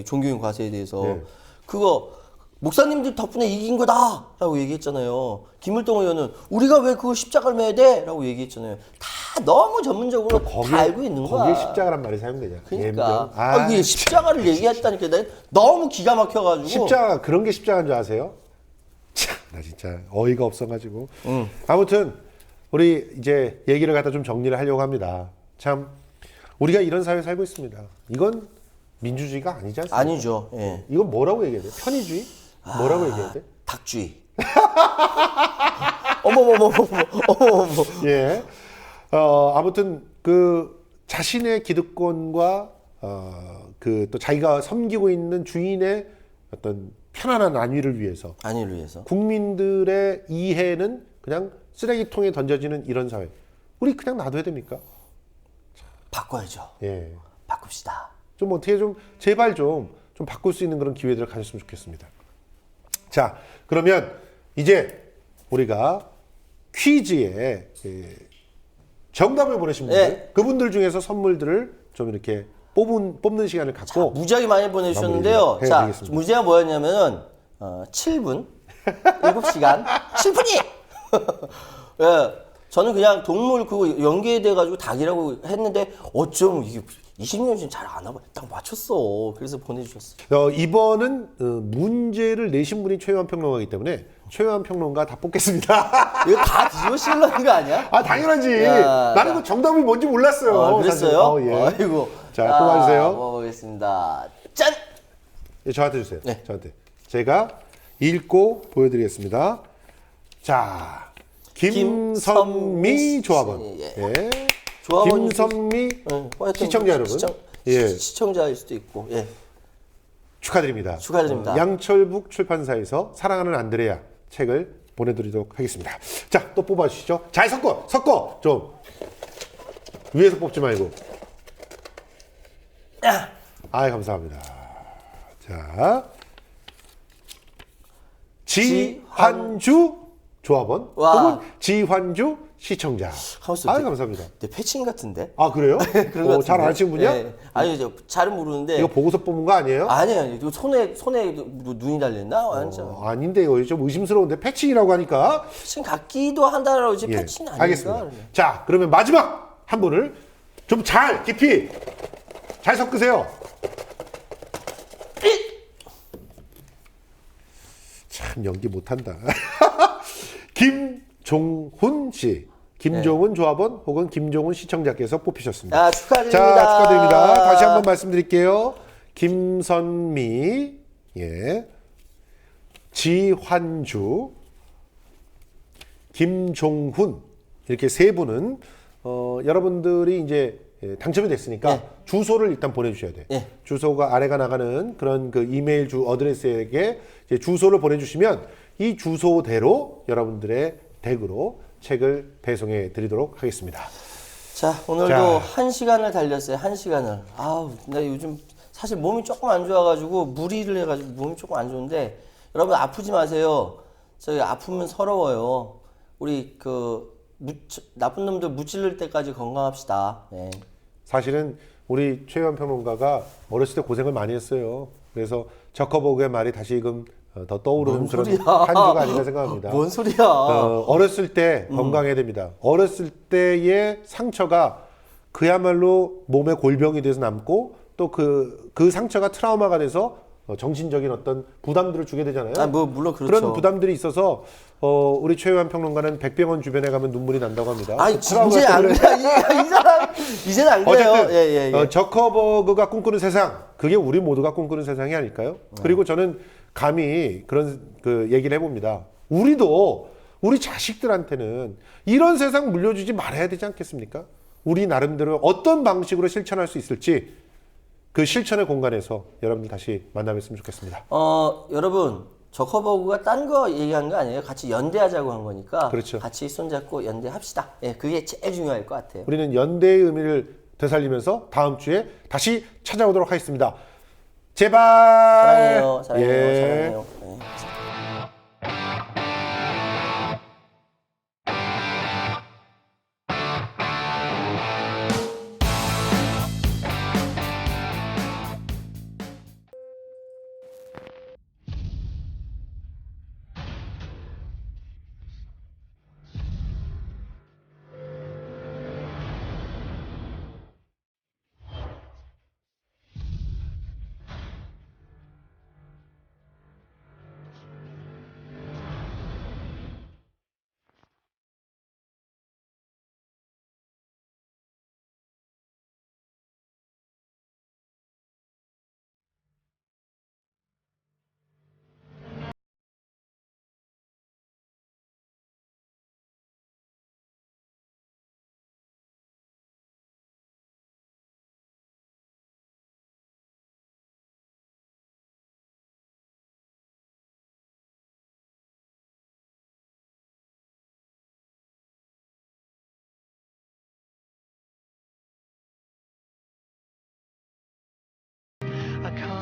종교인 과세에 대해서. 네. 그거 목사님들 덕분에 이긴 거다라고 얘기했잖아요. 김물동 의원은 우리가 왜 그걸 십자가를 매야 돼라고 얘기했잖아요. 다 너무 전문적으로 다 알고 있는 거야. 거기에 십자가란 말이 사용되냐. 그러니까 이게 십자가를 얘기했다니까 나 너무 기가 막혀가지고. 십자가 그런 게 십자가인 줄 아세요? 참, 나 진짜 어이가 없어가지고. 아무튼 우리 이제 얘기를 갖다 좀 정리를 하려고 합니다. 참 우리가 이런 사회에 살고 있습니다. 이건 민주주의가 아니지 않습니까? 아니죠. 예. 이건 뭐라고 얘기해야 돼? 편의주의? 뭐라고 얘기해야 돼? 닭주의. 어머머머머머. 예. 아무튼 그 자신의 기득권과 그 또 자기가 섬기고 있는 주인의 어떤 편안한 안위를 위해서 안위를 위해서. 국민들의 이해는 그냥 쓰레기통에 던져지는 이런 사회. 우리 그냥 놔둬야 됩니까? 바꿔야죠. 예. 바꿉시다. 좀 어떻게 좀 제발 좀 바꿀 수 있는 그런 기회들을 가졌으면 좋겠습니다. 자, 그러면 이제 우리가 퀴즈에 정답을 보내신 분들, 네. 그분들 중에서 선물들을 좀 이렇게 뽑는 시간을 갖고 무지하게 많이 보내주셨는데요. 마무리를 자, 해드리겠습니다. 무지가 뭐였냐면은 7분, 7시간, 7분이. 예, 저는 그냥 동물 그거 연계돼 가지고 닭이라고 했는데 어쩜 이게 20년 전 잘 안 와봐. 딱 맞췄어. 그래서 보내주셨어. 이번은 문제를 내신 분이 최요한 평론가이기 때문에 최요한 평론가 다 뽑겠습니다. 이거 다 뒤집어 씌우려는 거 아니야? 아 당연하지. 야, 나는 그 정답이 뭔지 몰랐어요. 그랬어요? 사실. 예. 아이고. 자, 뽑아주세요. 뽑아보겠습니다. 짠! 예, 저한테 주세요. 네. 저한테. 제가 읽고 보여드리겠습니다. 자, 김선미 조합원. 예. 예. 조합원이 김선미 하여튼 시청자 여러분. 예. 시청자일 수도 있고. 예. 축하드립니다. 축하드립니다. 양철북 출판사에서 사랑하는 안드레아 책을 보내드리도록 하겠습니다. 자, 또 뽑아주시죠. 잘 섞어 좀 위에서 뽑지 말고. 아, 감사합니다. 자, 지환주 조합원 와. 혹은 지환주 시청자. 아, 감사합니다. 내 패칭 같은데? 아, 그래요? 그런 것 잘 같은데? 아시는 분이야? 예. 아니, 잘은 모르는데. 이거 보고서 뽑은 거 아니에요? 아니에요. 이거 손에 뭐 눈이 달렸나? 완전. 아닌데 이거 좀 의심스러운데 패칭이라고 하니까. 패칭 같기도 한다라고 이제 예, 패칭 아닌가? 알겠습니다. 자, 그러면 마지막 한 분을 좀 잘 깊이 잘 섞으세요. 참 연기 못한다. 김종훈 씨, 김종훈 조합원 혹은 김종훈 시청자께서 뽑히셨습니다. 아, 축하드립니다. 자, 축하드립니다. 다시 한번 말씀드릴게요. 김선미, 예, 지환주, 김종훈 이렇게 세 분은 여러분들이 이제 당첨이 됐으니까 네. 주소를 일단 보내주셔야 돼. 네. 주소가 아래가 나가는 그런 그 이메일 어드레스에게 이제 주소를 보내주시면 이 주소대로 여러분들의 댁으로 책을 배송해 드리도록 하겠습니다. 자, 오늘도 자. 1시간을 달렸어요. 1시간을. 아우, 나 요즘 사실 몸이 조금 안 좋아가지고 무리를 해가지고 몸이 조금 안 좋은데 여러분 아프지 마세요. 저희 아프면 서러워요. 우리 나쁜 놈들 무찔릴 때까지 건강합시다. 네. 사실은 우리 최유한 평론가가 어렸을 때 고생을 많이 했어요. 그래서 저커버그의 말이 다시금 더 떠오르는 그런 한 주가 아닌가 생각합니다. 뭔 소리야? 어렸을 때 건강해야 됩니다. 어렸을 때의 상처가 그야말로 몸의 골병이 돼서 남고 또 그 상처가 트라우마가 돼서 정신적인 어떤 부담들을 주게 되잖아요. 아, 뭐 물론 그렇죠. 그런 부담들이 있어서 우리 최유한 평론가는 백병원 주변에 가면 눈물이 난다고 합니다. 아니, 이제 안 그래. 이 사람, 이제는 안 그래요. 어쨌든 예. 저커버그가 꿈꾸는 세상, 그게 우리 모두가 꿈꾸는 세상이 아닐까요? 그리고 저는 감히 그런 그 얘기를 해봅니다. 우리도 우리 자식들한테는 이런 세상 물려주지 말아야 되지 않겠습니까? 우리 나름대로 어떤 방식으로 실천할 수 있을지 그 실천의 공간에서 여러분들 다시 만나뵀으면 좋겠습니다. 여러분, 저커버그가 딴 거 얘기한 거 아니에요. 같이 연대하자고 한 거니까. 그렇죠. 같이 손잡고 연대합시다. 예, 그게 제일 중요할 것 같아요. 우리는 연대의 의미를 되살리면서 다음 주에 다시 찾아오도록 하겠습니다. 제발. 사랑해요. 예. 사랑해요. 예. ละคร